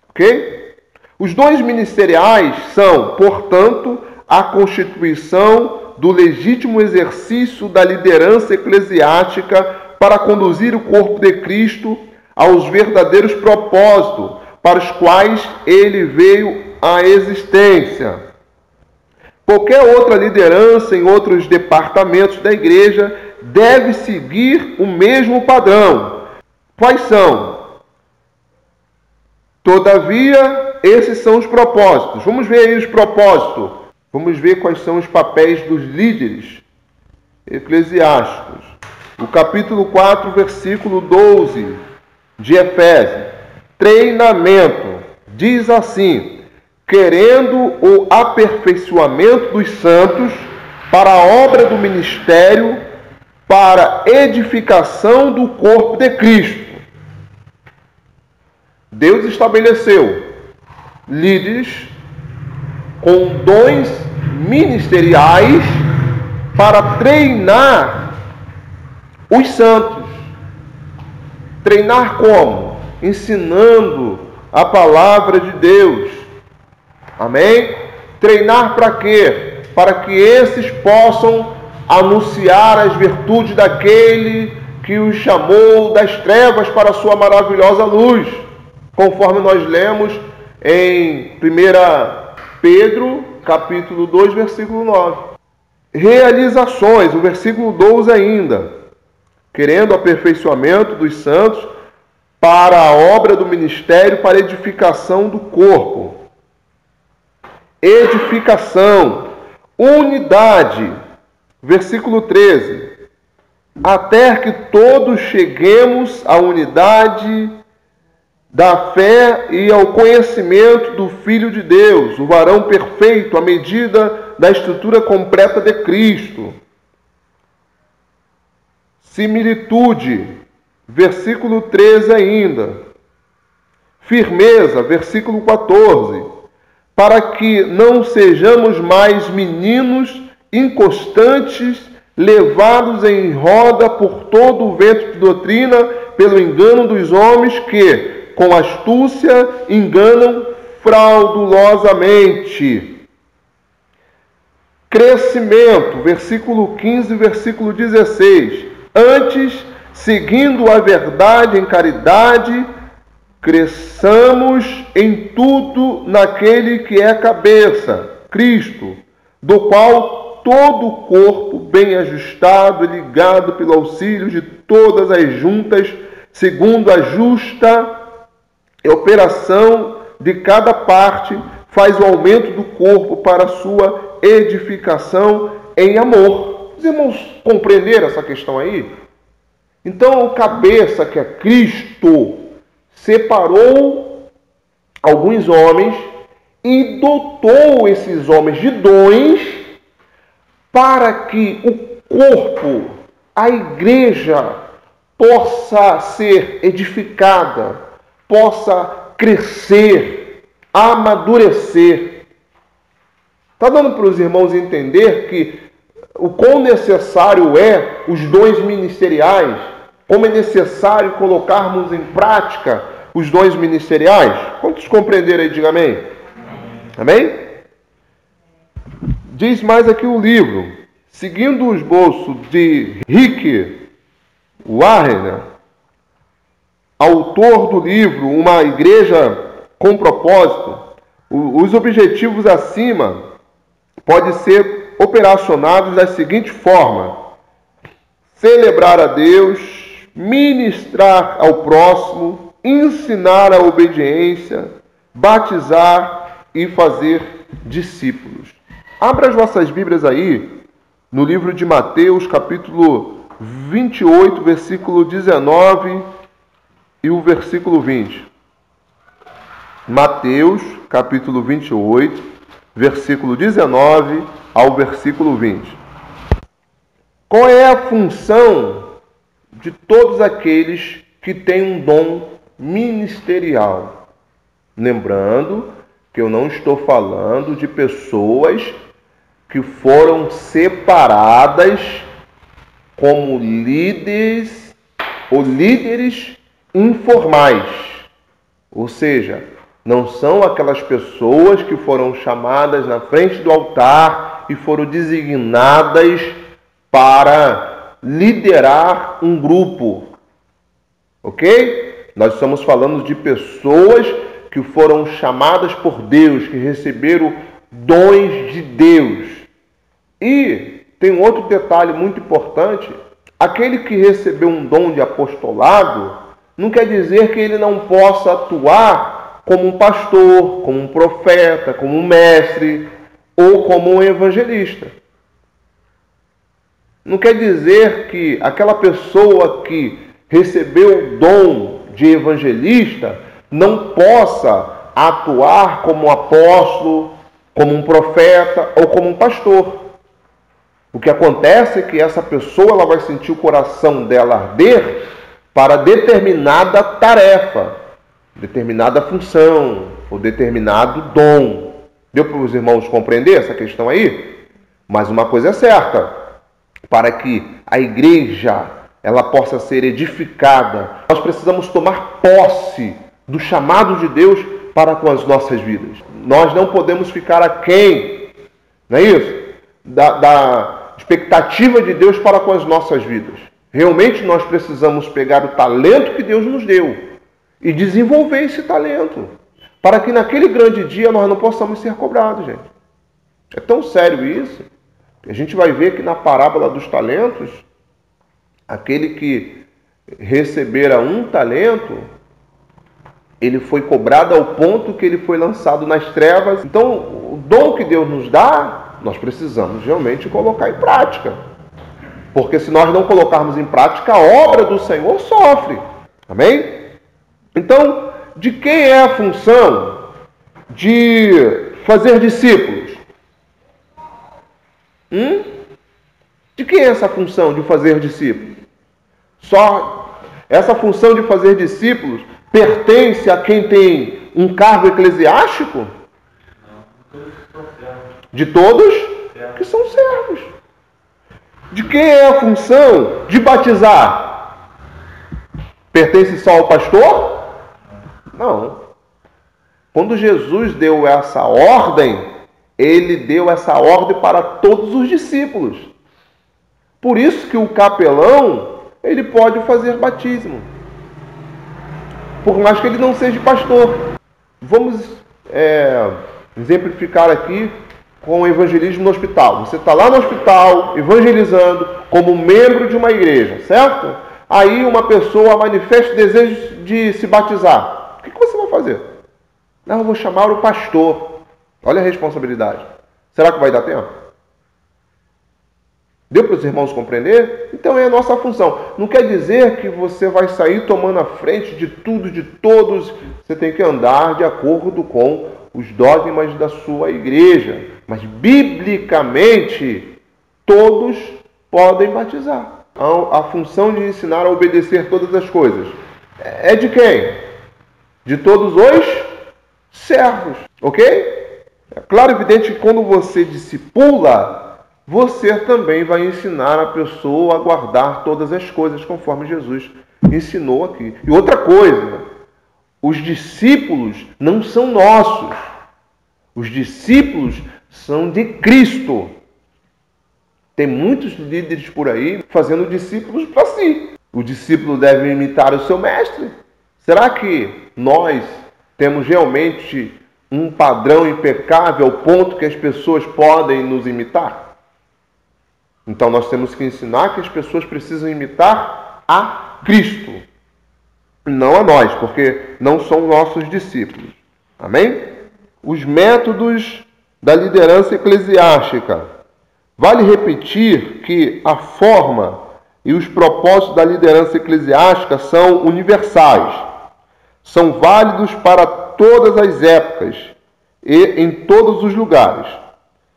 Ok? Os dons ministeriais são, portanto, a constituição do legítimo exercício da liderança eclesiástica para conduzir o corpo de Cristo aos verdadeiros propósitos para os quais ele veio à existência. Qualquer outra liderança em outros departamentos da igreja deve seguir o mesmo padrão. Quais são? Todavia, esses são os propósitos. Vamos ver aí os propósitos. Vamos ver quais são os papéis dos líderes eclesiásticos. O capítulo 4, versículo 12 de Efésios. Treinamento. Diz assim: querendo o aperfeiçoamento dos santos para a obra do ministério, para edificação do corpo de Cristo. Deus estabeleceu líderes com dons ministeriais para treinar os santos. Treinar como? Ensinando a palavra de Deus. Amém? Treinar para quê? Para que esses possam anunciar as virtudes daquele que os chamou das trevas para a sua maravilhosa luz. Conforme nós lemos em 1 Pedro, capítulo 2, versículo 9. Realizações, o versículo 12 ainda. Querendo aperfeiçoamento dos santos para a obra do ministério, para edificação do corpo. Edificação, unidade, versículo 13. Até que todos cheguemos à unidade da fé e ao conhecimento do Filho de Deus, o varão perfeito, à medida da estrutura completa de Cristo. Similitude, versículo 13 ainda. Firmeza, versículo 14. Para que não sejamos mais meninos inconstantes, levados em roda por todo o vento de doutrina, pelo engano dos homens que, com astúcia, enganam fraudulosamente. Crescimento, versículo 15, versículo 16. Antes, seguindo a verdade em caridade, cresçamos em tudo naquele que é a cabeça, Cristo, do qual todo o corpo, bem ajustado e ligado pelo auxílio de todas as juntas, segundo a justa operação de cada parte, faz o aumento do corpo para a sua edificação em amor. Os irmãos compreenderam essa questão aí? Então, o cabeça, que é Cristo, separou alguns homens e dotou esses homens de dons para que o corpo, a igreja, possa ser edificada, possa crescer, amadurecer. Está dando para os irmãos entender que o quão necessário é os dons ministeriais, como é necessário colocarmos em prática os dons ministeriais? Quantos compreenderam aí? Diga amém. Amém? Diz mais aqui o livro, seguindo o esboço de Rick Warren, autor do livro Uma Igreja com Propósito, os objetivos acima podem ser operacionados da seguinte forma: celebrar a Deus, ministrar ao próximo, ensinar a obediência, batizar e fazer discípulos. Abra as vossas Bíblias aí no livro de Mateus, capítulo 28, versículo 19 e o versículo 20. Mateus, capítulo 28, versículo 19 ao versículo 20. Qual é a função de todos aqueles que têm um dom ministerial? Lembrando que eu não estou falando de pessoas que foram separadas como líderes ou líderes informais. Ou seja, não são aquelas pessoas que foram chamadas na frente do altar e foram designadas para liderar um grupo. Ok? Nós estamos falando de pessoas que foram chamadas por Deus, que receberam dons de Deus. E tem um outro detalhe muito importante. Aquele que recebeu um dom de apostolado não quer dizer que ele não possa atuar como um pastor, como um profeta, como um mestre ou como um evangelista. Não quer dizer que aquela pessoa que recebeu o dom de evangelista não possa atuar como um apóstolo, como um profeta ou como um pastor. O que acontece é que essa pessoa ela vai sentir o coração dela arder para determinada tarefa, determinada função ou determinado dom. Deu para os irmãos compreender essa questão aí? Mas uma coisa é certa, para que a igreja ela possa ser edificada, nós precisamos tomar posse do chamado de Deus para com as nossas vidas. Nós não podemos ficar aquém, não é isso? Da expectativa de Deus para com as nossas vidas. Realmente nós precisamos pegar o talento que Deus nos deu e desenvolver esse talento, para que naquele grande dia nós não possamos ser cobrados, gente. É tão sério isso, que a gente vai ver que na parábola dos talentos, aquele que recebera um talento, ele foi cobrado ao ponto que ele foi lançado nas trevas. Então, o dom que Deus nos dá, nós precisamos realmente colocar em prática. Porque se nós não colocarmos em prática, a obra do Senhor sofre. Amém? Então, de quem é a função de fazer discípulos? De quem é essa função de fazer discípulos? Só essa função de fazer discípulos pertence a quem tem um cargo eclesiástico? De todos que são servos. De quem é a função de batizar? Pertence só ao pastor? Não. Quando Jesus deu essa ordem, ele deu essa ordem para todos os discípulos. Por isso que o capelão, ele pode fazer batismo, por mais que ele não seja pastor. Vamos exemplificar aqui com o evangelismo no hospital. Você está lá no hospital evangelizando como membro de uma igreja, certo? Aí uma pessoa manifesta o desejo de se batizar. O que você vai fazer? Não, eu vou chamar o pastor. Olha a responsabilidade. Será que vai dar tempo? Deu para os irmãos compreender? Então é a nossa função. Não quer dizer que você vai sair tomando a frente de tudo, de todos. Você tem que andar de acordo com os dogmas da sua igreja. Mas, biblicamente, todos podem batizar. A função de ensinar a obedecer todas as coisas é de quem? De todos os servos. Ok? É claro e evidente que quando você discipula, você também vai ensinar a pessoa a guardar todas as coisas conforme Jesus ensinou aqui. E outra coisa, os discípulos não são nossos. Os discípulos são de Cristo. Tem muitos líderes por aí fazendo discípulos para si. O discípulo deve imitar o seu mestre. Será que nós temos realmente um padrão impecável ao ponto que as pessoas podem nos imitar? Então nós temos que ensinar que as pessoas precisam imitar a Cristo, não a nós, porque não são nossos discípulos. Amém? Os métodos da liderança eclesiástica. Vale repetir que a forma e os propósitos da liderança eclesiástica são universais. São válidos para todas as épocas e em todos os lugares.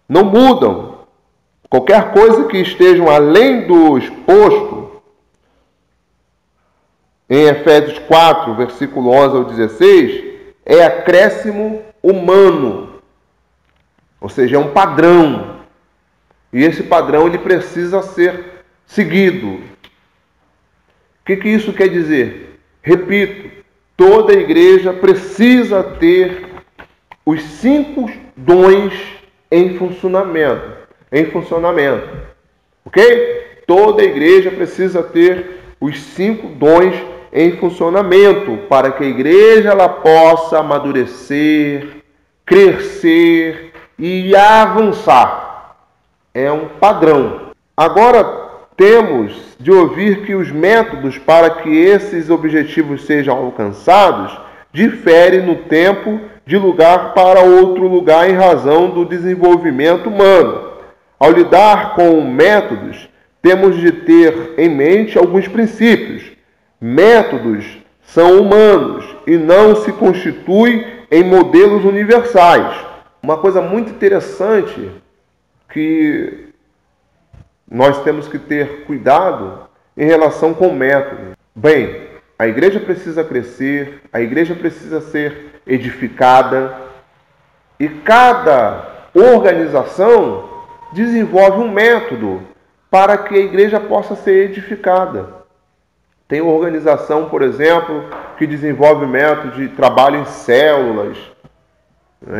Não mudam. Qualquer coisa que estejam além do exposto em Efésios 4, versículo 11 ao 16, é acréscimo humano. Ou seja, é um padrão. E esse padrão ele precisa ser seguido. O que isso quer dizer? Repito, toda igreja precisa ter os 5 dons em funcionamento. Ok? Toda igreja precisa ter os 5 dons em funcionamento para que a igreja ela possa amadurecer, crescer e avançar. É um padrão. Agora temos de ouvir que os métodos para que esses objetivos sejam alcançados diferem no tempo de lugar para outro lugar em razão do desenvolvimento humano. Ao lidar com métodos, temos de ter em mente alguns princípios. Métodos são humanos e não se constituem em modelos universais. Uma coisa muito interessante que nós temos que ter cuidado em relação com o método. Bem, a igreja precisa crescer, a igreja precisa ser edificada e cada organização desenvolve um método para que a igreja possa ser edificada. Tem organização, por exemplo, que desenvolve método de trabalho em células,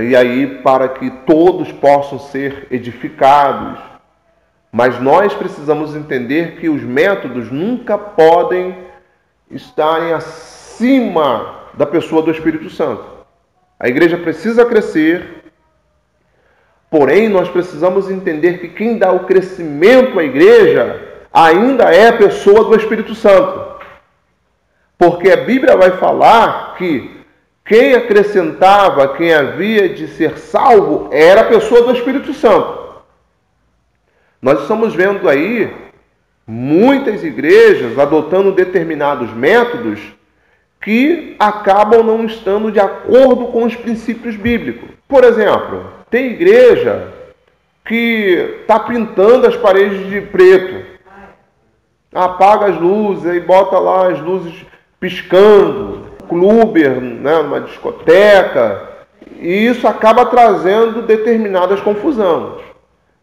e aí para que todos possam ser edificados. Mas nós precisamos entender que os métodos nunca podem estarem acima da pessoa do Espírito Santo. A igreja precisa crescer, porém nós precisamos entender que quem dá o crescimento à igreja ainda é a pessoa do Espírito Santo. Porque a Bíblia vai falar que quem acrescentava, quem havia de ser salvo, era a pessoa do Espírito Santo. Nós estamos vendo aí muitas igrejas adotando determinados métodos que acabam não estando de acordo com os princípios bíblicos. Por exemplo, tem igreja que está pintando as paredes de preto, apaga as luzes e bota lá as luzes piscando, clubber, né, numa discoteca, e isso acaba trazendo determinadas confusões.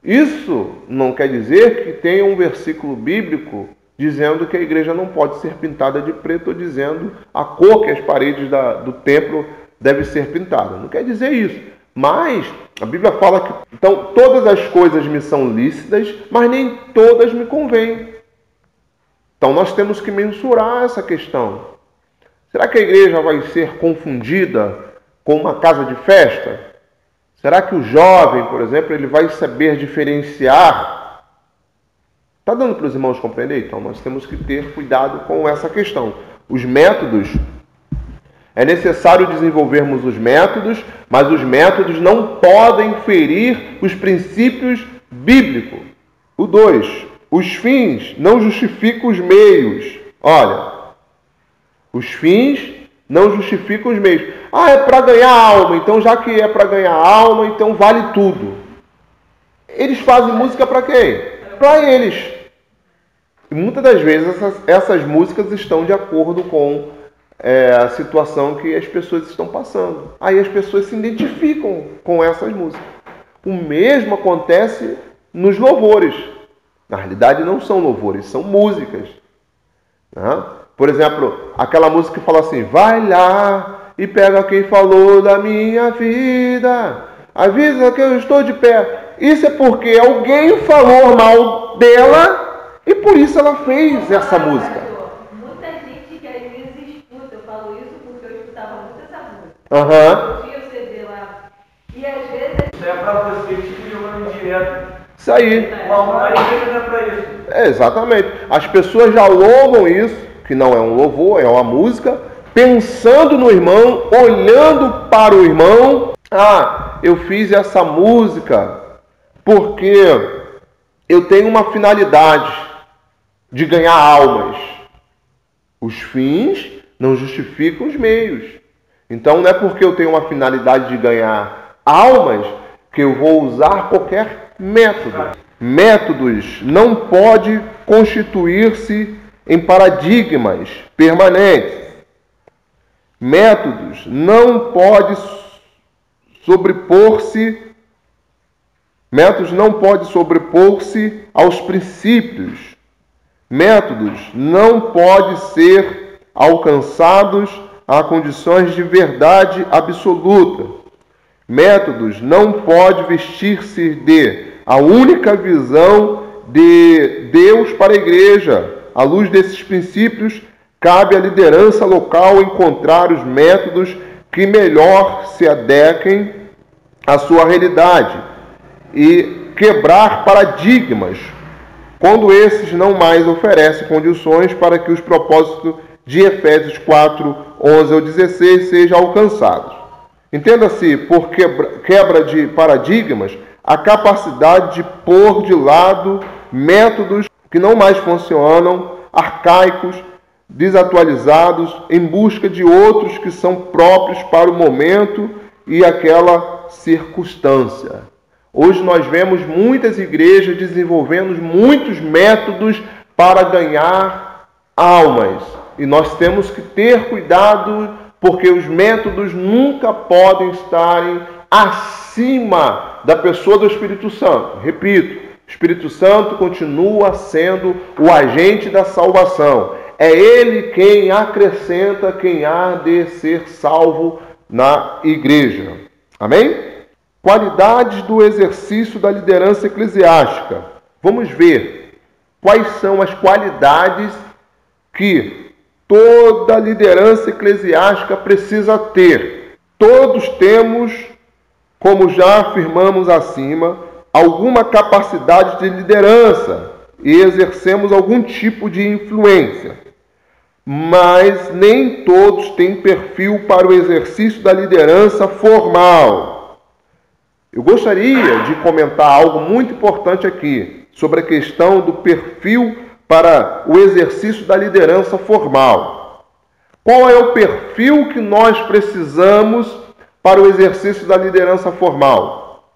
Isso não quer dizer que tenha um versículo bíblico dizendo que a igreja não pode ser pintada de preto ou dizendo a cor que as paredes do templo devem ser pintadas. Não quer dizer isso. Mas a Bíblia fala que então todas as coisas me são lícitas, mas nem todas me convêm. Então nós temos que mensurar essa questão. Será que a igreja vai ser confundida com uma casa de festa? Será que o jovem, por exemplo, ele vai saber diferenciar? Está dando para os irmãos compreender? Então nós temos que ter cuidado com essa questão. Os métodos, é necessário desenvolvermos os métodos, mas os métodos não podem ferir os princípios bíblicos. O 2, os fins não justificam os meios. Olha, os fins não justificam os meios. Ah, é para ganhar alma. Então, já que é para ganhar alma, então vale tudo. Eles fazem música para quem? Para eles. E muitas das vezes essas músicas estão de acordo com a situação que as pessoas estão passando. Aí as pessoas se identificam com essas músicas. O mesmo acontece nos louvores. Na realidade não são louvores, são músicas. Por exemplo, aquela música que fala assim: vai lá e pega quem falou da minha vida, avisa que eu estou de pé. Isso é porque alguém falou mal dela e por isso ela fez essa música. Muita gente que às vezes escuta, eu falo isso porque eu escutava muito essa música. Eu tinha o CD lá. E às vezes... Isso é para você, tipo, jogando direto. Isso aí. A igreja não é para isso. Exatamente. As pessoas já louvam isso, que não é um louvor, é uma música, pensando no irmão, olhando para o irmão. Ah, eu fiz essa música porque eu tenho uma finalidade de ganhar almas. Os fins não justificam os meios. Então não é porque eu tenho uma finalidade de ganhar almas que eu vou usar qualquer método. Métodos não podem constituir-se em paradigmas permanentes. Métodos não podem sobrepor-se aos princípios. Métodos não podem ser alcançados a condições de verdade absoluta. Métodos não podem vestir-se de a única visão de Deus para a igreja. À luz desses princípios, cabe à liderança local encontrar os métodos que melhor se adequem à sua realidade e quebrar paradigmas, quando esses não mais oferecem condições para que os propósitos de Efésios 4, 11 ao 16 sejam alcançados. Entenda-se por quebra de paradigmas a capacidade de pôr de lado métodos que não mais funcionam, arcaicos, desatualizados, em busca de outros que são próprios para o momento e aquela circunstância. Hoje nós vemos muitas igrejas desenvolvendo muitos métodos para ganhar almas. E nós temos que ter cuidado, porque os métodos nunca podem estarem acima da pessoa do Espírito Santo. Repito, o Espírito Santo continua sendo o agente da salvação. É Ele quem acrescenta quem há de ser salvo na igreja. Amém? Qualidades do exercício da liderança eclesiástica. Vamos ver quais são as qualidades que toda liderança eclesiástica precisa ter. Todos temos, como já afirmamos acima, alguma capacidade de liderança e exercemos algum tipo de influência. Mas nem todos têm perfil para o exercício da liderança formal. Eu gostaria de comentar algo muito importante aqui, sobre a questão do perfil para o exercício da liderança formal. Qual é o perfil que nós precisamos para o exercício da liderança formal?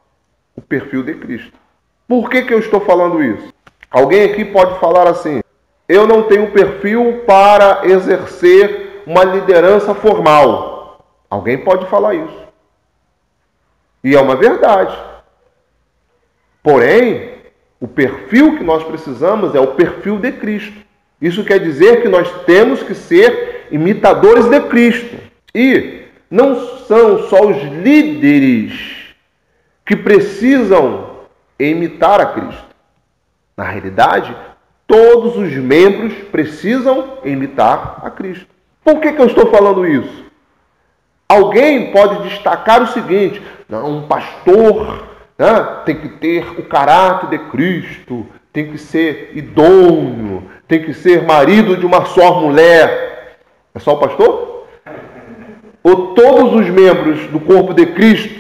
O perfil de Cristo. Por que eu estou falando isso? Alguém aqui pode falar assim: eu não tenho perfil para exercer uma liderança formal. Alguém pode falar isso. E é uma verdade. Porém, o perfil que nós precisamos é o perfil de Cristo. Isso quer dizer que nós temos que ser imitadores de Cristo. E não são só os líderes que precisam imitar a Cristo. Na realidade, todos os membros precisam imitar a Cristo. Por que eu estou falando isso? Alguém pode destacar o seguinte: não, um pastor, né, tem que ter o caráter de Cristo, tem que ser idôneo, tem que ser marido de uma só mulher. É só o pastor? Ou todos os membros do corpo de Cristo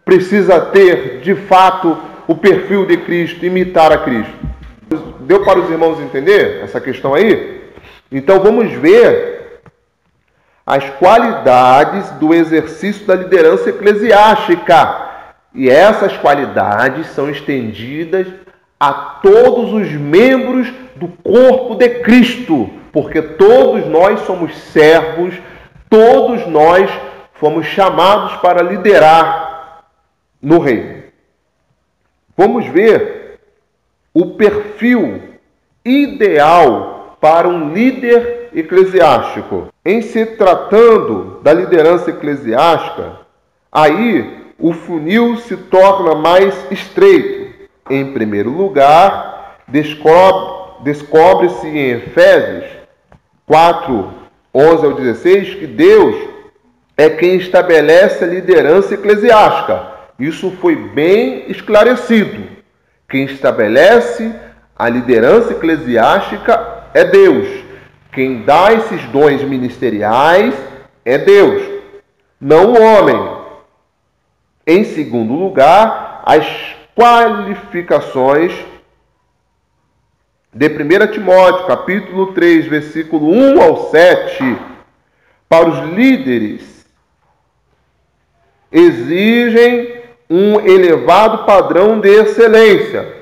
precisam ter, de fato, o perfil de Cristo, imitar a Cristo? Deu para os irmãos entender essa questão aí? Então vamos ver as qualidades do exercício da liderança eclesiástica. E essas qualidades são estendidas a todos os membros do corpo de Cristo, porque todos nós somos servos, todos nós fomos chamados para liderar no reino. Vamos ver o perfil ideal para um líder eclesiástico. Em se tratando da liderança eclesiástica, aí o funil se torna mais estreito. Em primeiro lugar, descobre-se em Efésios 4, 11 ao 16, que Deus é quem estabelece a liderança eclesiástica. Isso foi bem esclarecido. Quem estabelece a liderança eclesiástica é Deus. Quem dá esses dons ministeriais é Deus, não o homem. Em segundo lugar, as qualificações de 1 Timóteo, capítulo 3, versículo 1 ao 7, para os líderes, exigem um elevado padrão de excelência.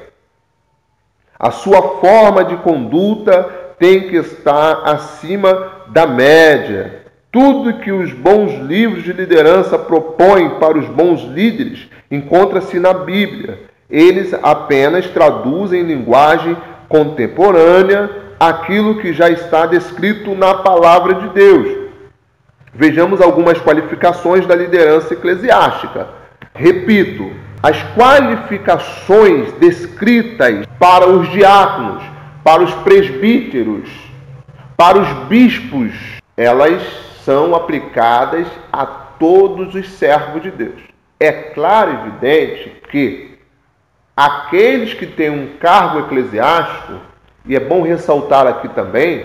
A sua forma de conduta tem que estar acima da média. Tudo que os bons livros de liderança propõem para os bons líderes encontra-se na Bíblia. Eles apenas traduzem em linguagem contemporânea aquilo que já está descrito na palavra de Deus. Vejamos algumas qualificações da liderança eclesiástica. Repito, as qualificações descritas para os diáconos, para os presbíteros, para os bispos, elas são aplicadas a todos os servos de Deus. É claro e evidente que aqueles que têm um cargo eclesiástico, e é bom ressaltar aqui também,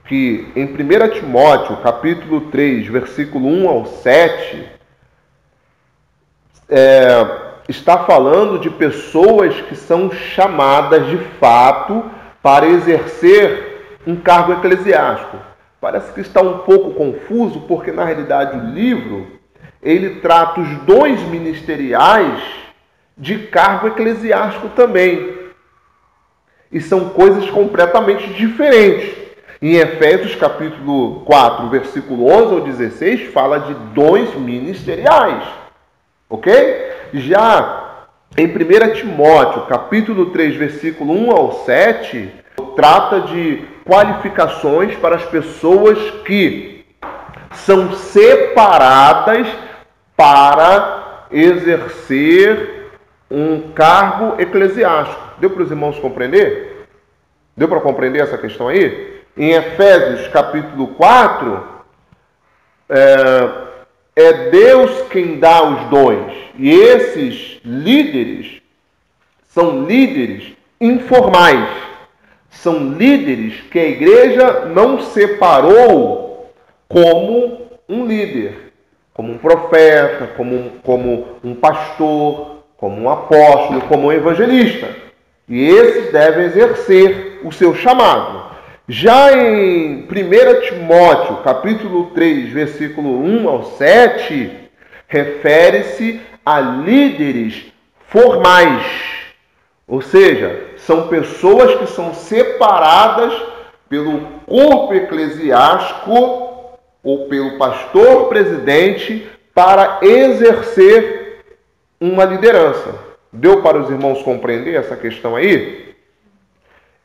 que em 1 Timóteo, capítulo 3, versículo 1 ao 7, está falando de pessoas que são chamadas de fato para exercer um cargo eclesiástico. Parece que está um pouco confuso, porque na realidade o livro, ele trata os dons ministeriais de cargo eclesiástico também. E são coisas completamente diferentes. Em Efésios capítulo 4, versículo 11 ao 16, fala de dons ministeriais. Ok? Já em 1 Timóteo, capítulo 3, versículo 1 ao 7, trata de qualificações para as pessoas que são separadas para exercer um cargo eclesiástico. Deu para os irmãos compreender? Deu para compreender essa questão aí? Em Efésios capítulo 4, é Deus quem dá os dons. E esses líderes são líderes informais. São líderes que a igreja não separou como um líder, como um profeta, como um pastor, como um apóstolo, como um evangelista. E esses devem exercer o seu chamado. Já em 1 Timóteo, capítulo 3, versículo 1 ao 7, refere-se a líderes formais. Ou seja, são pessoas que são separadas pelo corpo eclesiástico ou pelo pastor presidente para exercer uma liderança. Deu para os irmãos compreender essa questão aí?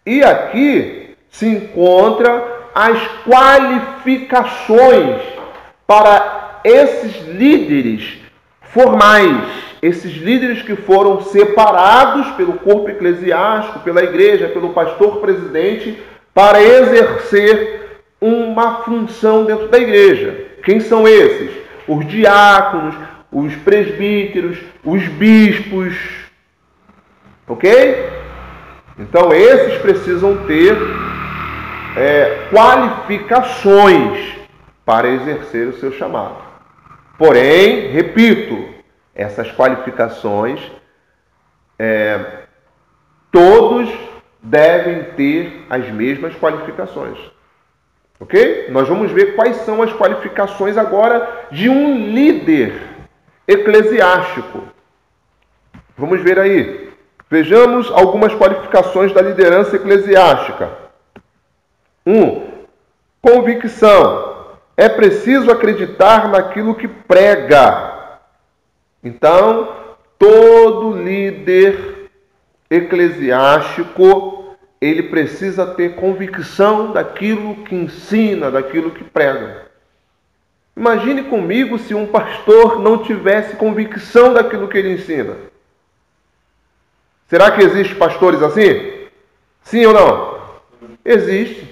E aqui se encontra as qualificações para esses líderes formais, esses líderes que foram separados pelo corpo eclesiástico, pela igreja, pelo pastor presidente, para exercer uma função dentro da igreja. Quem são esses? Os diáconos, os presbíteros, os bispos. Ok? Então, esses precisam ter qualificações para exercer o seu chamado. Porém, repito, essas qualificações, todos devem ter as mesmas qualificações. Ok? Nós vamos ver quais são as qualificações agora de um líder eclesiástico. Vamos ver aí. Vejamos algumas qualificações da liderança eclesiástica. 1. Convicção. É preciso acreditar naquilo que prega. Então, todo líder eclesiástico, ele precisa ter convicção daquilo que ensina, daquilo que prega. Imagine comigo se um pastor não tivesse convicção daquilo que ele ensina. Será que existem pastores assim? Sim ou não? Existe.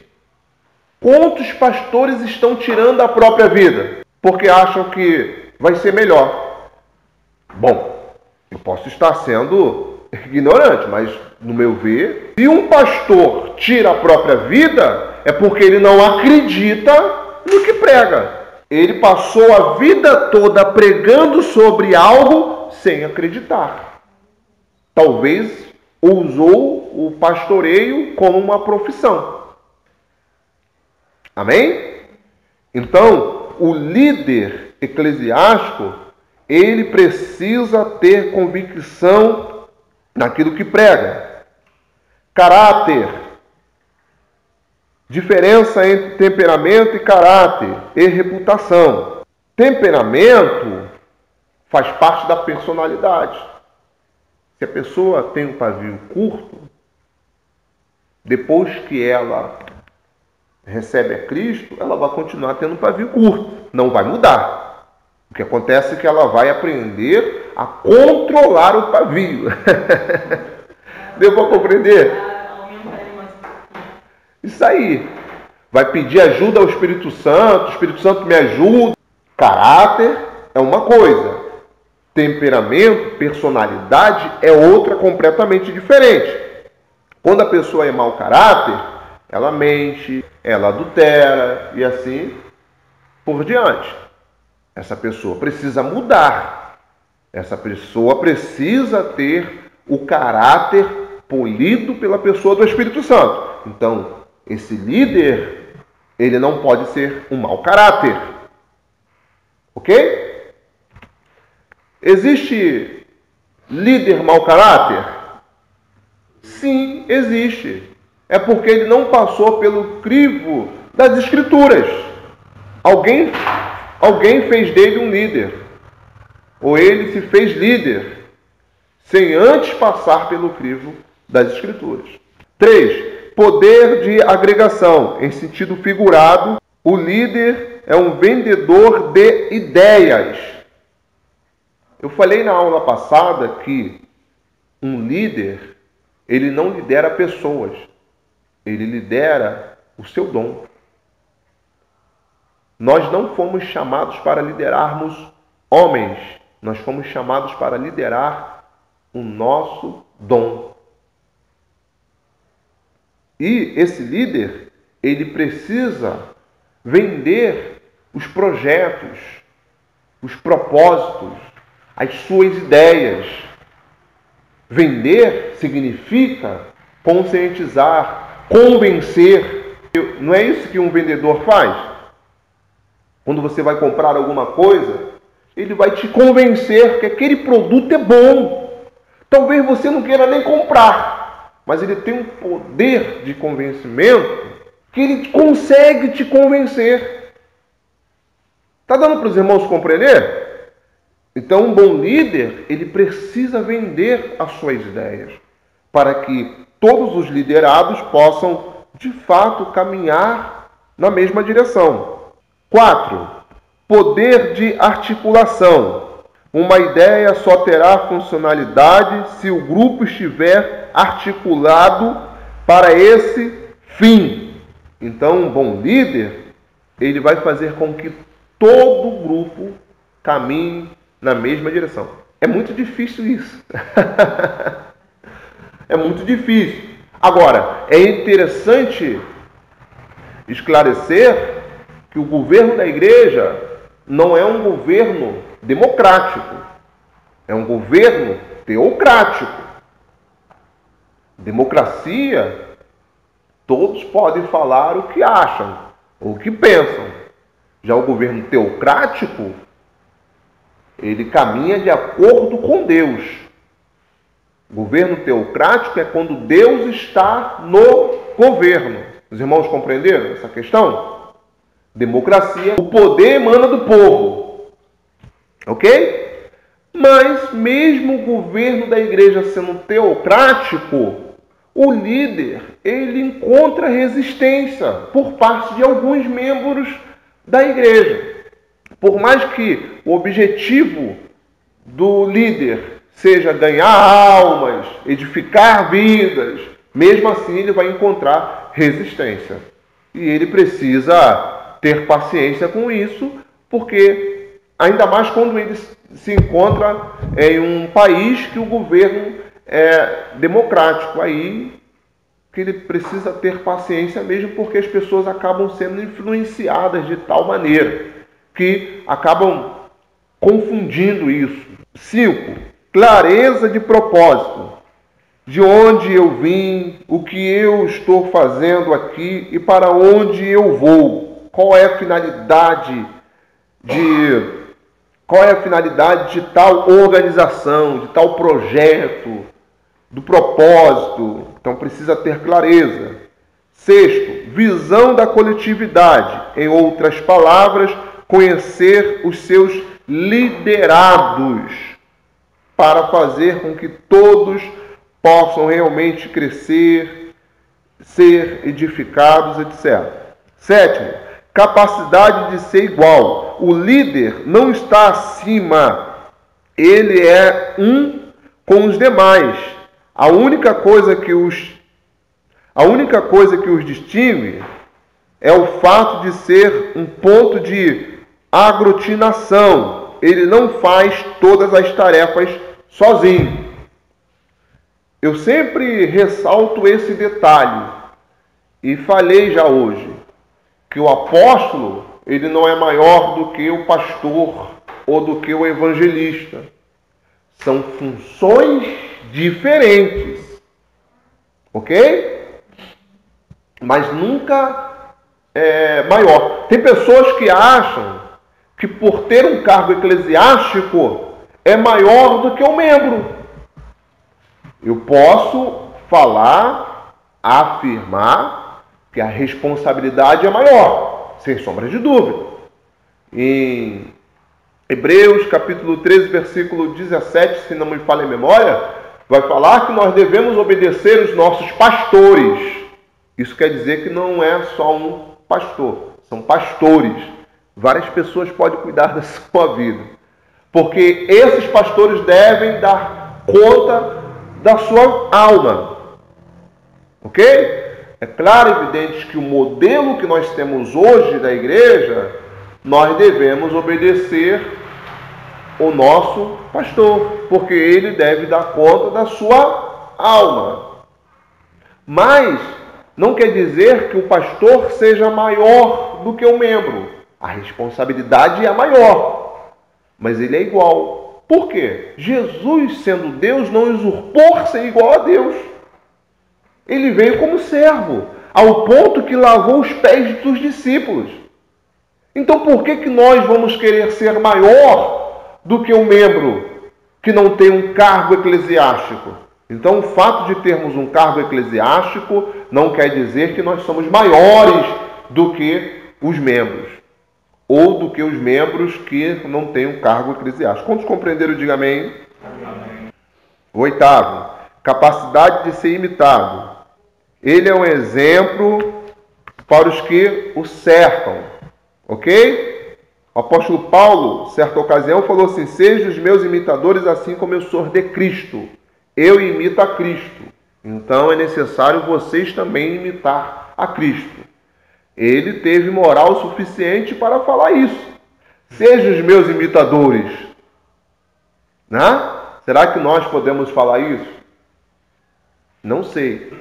Quantos pastores estão tirando a própria vida porque acham que vai ser melhor? Bom, eu posso estar sendo ignorante, mas no meu ver, se um pastor tira a própria vida, É porque ele não acredita no que prega. Ele passou a vida toda pregando sobre algo sem acreditar. Talvez usou o pastoreio como uma profissão. Amém? Então, o líder eclesiástico, ele precisa ter convicção naquilo que prega. Caráter. Diferença entre temperamento e caráter e reputação. Temperamento faz parte da personalidade. Se a pessoa tem um pavio curto, depois que ela recebe a Cristo, ela vai continuar tendo um pavio curto. Não vai mudar. O que acontece é que ela vai aprender a controlar o pavio. Deu para compreender? Isso aí. Vai pedir ajuda ao Espírito Santo. O Espírito Santo me ajuda. Caráter é uma coisa. Temperamento, personalidade é outra completamente diferente. Quando a pessoa é mau caráter, ela mente, ela adultera e assim por diante. Essa pessoa precisa mudar. Essa pessoa precisa ter o caráter polido pela pessoa do Espírito Santo. Então, esse líder, ele não pode ser um mau caráter. Ok? Existe líder mau caráter? Sim, existe. É porque ele não passou pelo crivo das Escrituras. Alguém fez dele um líder. Ou ele se fez líder sem antes passar pelo crivo das Escrituras. 3. Poder de agregação. Em sentido figurado, o líder é um vendedor de ideias. Eu falei na aula passada que um líder, ele não lidera pessoas. Ele lidera o seu dom. Nós não fomos chamados para liderarmos homens. Nós fomos chamados para liderar o nosso dom. E esse líder, ele precisa vender os projetos, os propósitos, as suas ideias. Vender significa conscientizar, convencer. Não é isso que um vendedor faz? Quando você vai comprar alguma coisa, ele vai te convencer que aquele produto é bom. Talvez você não queira nem comprar, mas ele tem um poder de convencimento que ele consegue te convencer. Está dando para os irmãos compreender? Então, um bom líder, ele precisa vender as suas ideias para que todos os liderados possam, de fato, caminhar na mesma direção. 4. Poder de articulação. Uma ideia só terá funcionalidade se o grupo estiver articulado para esse fim. Então, um bom líder, ele vai fazer com que todo o grupo caminhe na mesma direção. É muito difícil isso. É muito difícil. Agora, é interessante esclarecer que o governo da igreja não é um governo democrático. É um governo teocrático. Democracia, todos podem falar o que acham, ou o que pensam. Já o governo teocrático, ele caminha de acordo com Deus. O governo teocrático é quando Deus está no governo. Os irmãos compreenderam essa questão? Democracia, o poder emana do povo. Ok? Mas mesmo o governo da igreja sendo teocrático, o líder, ele encontra resistência por parte de alguns membros da igreja. Por mais que o objetivo do líder seja ganhar almas, edificar vidas, mesmo assim ele vai encontrar resistência. E ele precisa ter paciência com isso, porque ainda mais quando ele se encontra em um país que o governo é democrático. Aí que ele precisa ter paciência mesmo, porque as pessoas acabam sendo influenciadas de tal maneira que acabam confundindo isso. 5. Clareza de propósito. De onde eu vim, o que eu estou fazendo aqui e para onde eu vou. Qual é a finalidade de tal organização, de tal projeto, do propósito. Então precisa ter clareza. 6. Visão da coletividade. Em outras palavras, conhecer os seus liderados para fazer com que todos possam realmente crescer, ser edificados, etc. 7. Capacidade de ser igual. O líder não está acima, ele é um com os demais. A única coisa que os distingue é o fato de ser um ponto de aglutinação. Ele não faz todas as tarefas sozinho. Eu sempre ressalto esse detalhe e falei já hoje que o apóstolo ele não é maior do que o pastor ou do que o evangelista. São funções diferentes, ok? Mas nunca é maior. Tem pessoas que acham que por ter um cargo eclesiástico é maior do que o membro. Eu posso falar, afirmar que a responsabilidade é maior, sem sombra de dúvida. Em Hebreus capítulo 13, versículo 17, se não me falha a memória, vai falar que nós devemos obedecer os nossos pastores. Isso quer dizer que não é só um pastor, são pastores. Várias pessoas podem cuidar da sua vida, porque esses pastores devem dar conta da sua alma. Ok? É claro e evidente que o modelo que nós temos hoje da igreja, nós devemos obedecer o nosso pastor, porque ele deve dar conta da sua alma. Mas não quer dizer que o pastor seja maior do que o membro. A responsabilidade é maior, mas ele é igual. Por quê? Jesus, sendo Deus, não usurpou ser igual a Deus. Ele veio como servo, ao ponto que lavou os pés dos discípulos. Então por que nós vamos querer ser maior do que um membro que não tem um cargo eclesiástico? Então o fato de termos um cargo eclesiástico não quer dizer que nós somos maiores do que os membros, ou do que os membros que não têm um cargo eclesiástico. Quantos compreenderam? Diga amém. Amém. 8. Capacidade de ser imitado. Ele é um exemplo para os que o cercam. Ok? O apóstolo Paulo, certa ocasião, falou assim: sejam os meus imitadores assim como eu sou de Cristo. Eu imito a Cristo. Então é necessário vocês também imitar a Cristo. Ele teve moral suficiente para falar isso. Sejam os meus imitadores. Né? Será que nós podemos falar isso? Não sei.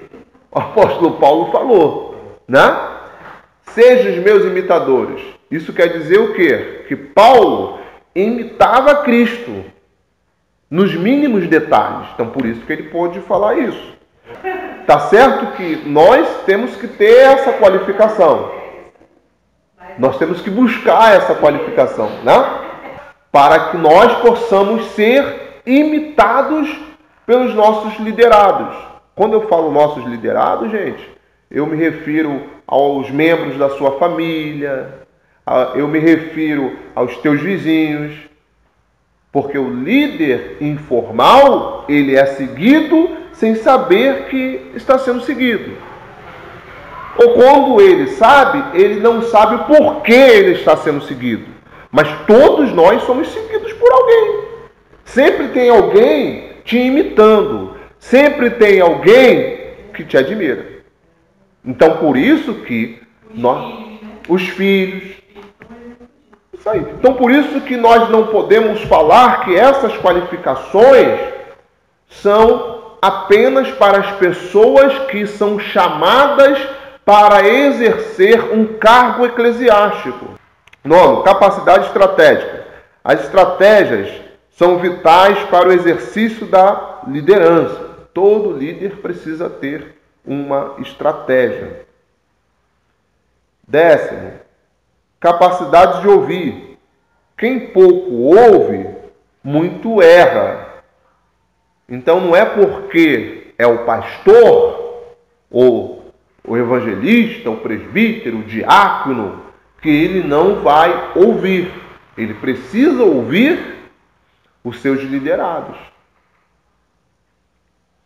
O apóstolo Paulo falou. Né? Sejam os meus imitadores. Isso quer dizer o quê? Que Paulo imitava Cristo nos mínimos detalhes. Então por isso que ele pôde falar isso. Tá certo que nós temos que ter essa qualificação. Nós temos que buscar essa qualificação, né? Para que nós possamos ser imitados pelos nossos liderados. Quando eu falo nossos liderados, gente, eu me refiro aos membros da sua família, eu me refiro aos teus vizinhos, porque o líder informal, ele é seguido sem saber que está sendo seguido. Ou quando ele sabe, ele não sabe o porquê ele está sendo seguido. Mas todos nós somos seguidos por alguém. Sempre tem alguém te imitando. Sempre tem alguém que te admira. Então, por isso que nós... Os filhos... Isso aí. Então, por isso que nós não podemos falar que essas qualificações são apenas para as pessoas que são chamadas para exercer um cargo eclesiástico. 9. Capacidade estratégica. As estratégias são vitais para o exercício da liderança. Todo líder precisa ter uma estratégia. 10. Capacidade de ouvir. Quem pouco ouve, muito erra. Então não é porque é o pastor, ou o evangelista, o presbítero, o diácono, que ele não vai ouvir. Ele precisa ouvir os seus liderados.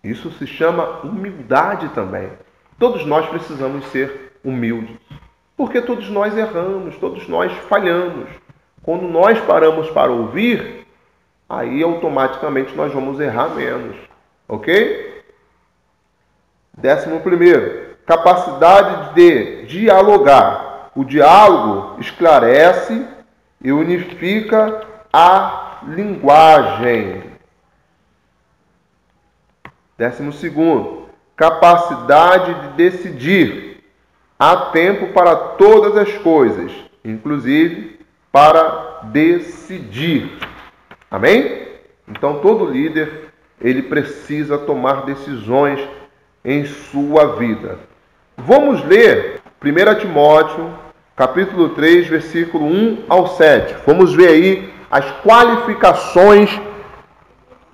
Isso se chama humildade também. Todos nós precisamos ser humildes. Porque todos nós erramos, todos nós falhamos. Quando nós paramos para ouvir, aí automaticamente nós vamos errar menos. Ok? 11. Capacidade de dialogar. O diálogo esclarece e unifica a linguagem. 12. Capacidade de decidir. Há tempo para todas as coisas, inclusive para decidir. Amém? Então todo líder, ele precisa tomar decisões em sua vida. Vamos ler 1 Timóteo, capítulo 3, versículo 1 ao 7. Vamos ver aí as qualificações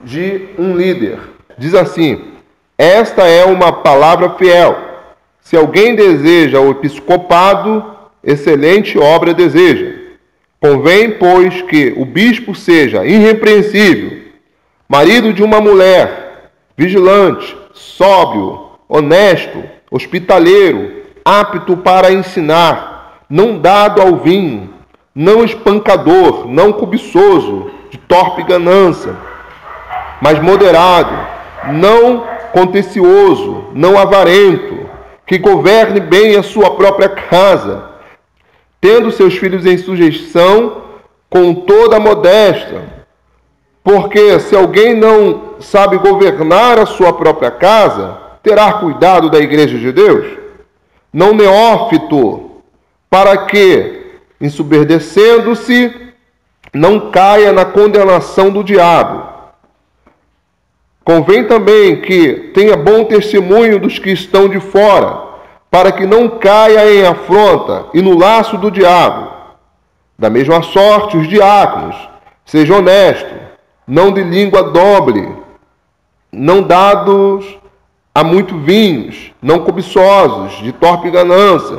de um líder. Diz assim: esta é uma palavra fiel. Se alguém deseja o episcopado, excelente obra deseja. Convém, pois, que o bispo seja irrepreensível, marido de uma mulher, vigilante, sóbrio, honesto, hospitaleiro, apto para ensinar, não dado ao vinho, não espancador, não cobiçoso, de torpe ganância, mas moderado, não contencioso, não avarento, que governe bem a sua própria casa, tendo seus filhos em sujeição com toda a modéstia. Porque se alguém não sabe governar a sua própria casa, terá cuidado da igreja de Deus? Não neófito, para que, ensoberbecendo-se, não caia na condenação do diabo. Convém também que tenha bom testemunho dos que estão de fora, para que não caia em afronta e no laço do diabo. Da mesma sorte, os diáconos, seja honesto, não de língua dobre, não dados a muito vinhos, não cobiçosos, de torpe ganância,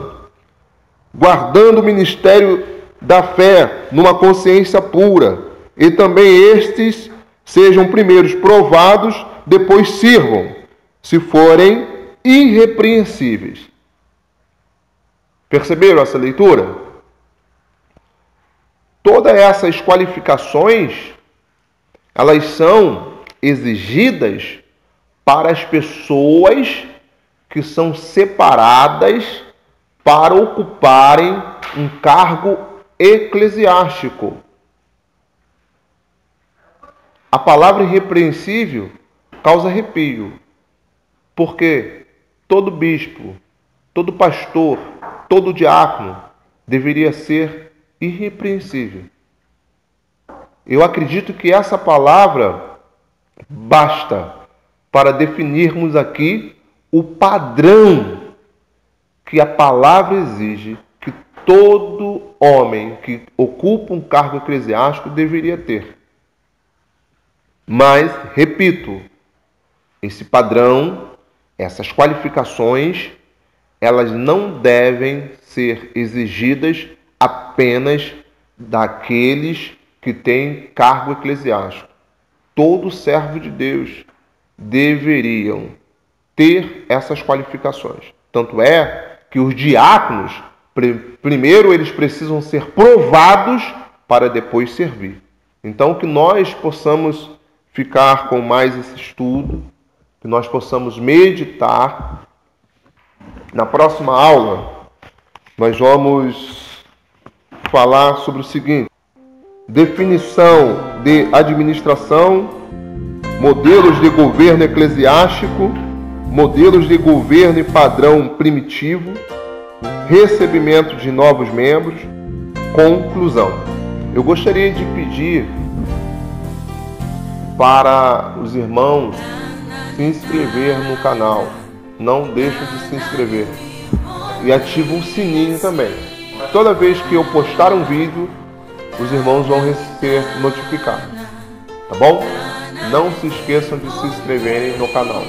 guardando o ministério da fé numa consciência pura, e também estes sejam primeiros provados, depois sirvam, se forem irrepreensíveis. Perceberam essa leitura? Todas essas qualificações, elas são exigidas para as pessoas que são separadas para ocuparem um cargo eclesiástico. A palavra irrepreensível causa arrepio, porque todo bispo, todo pastor, todo diácono deveria ser irrepreensível. Eu acredito que essa palavra basta para definirmos aqui o padrão que a palavra exige que todo homem que ocupa um cargo eclesiástico deveria ter. Mas, repito, esse padrão, essas qualificações, elas não devem ser exigidas apenas daqueles que têm cargo eclesiástico. Todo servo de Deus deveriam ter essas qualificações. Tanto é que os diáconos, primeiro eles precisam ser provados para depois servir. Então, que nós possamos ficar com mais esse estudo, que nós possamos meditar. Na próxima aula, nós vamos falar sobre o seguinte: definição de administração modelos de governo eclesiástico, modelos de governo e padrão primitivo, recebimento de novos membros, conclusão. Eu gostaria de pedir para os irmãos se inscrever no canal. Não deixem de se inscrever. E ative o sininho também. Toda vez que eu postar um vídeo, os irmãos vão ser notificados. Tá bom? Não se esqueçam de se inscreverem no canal.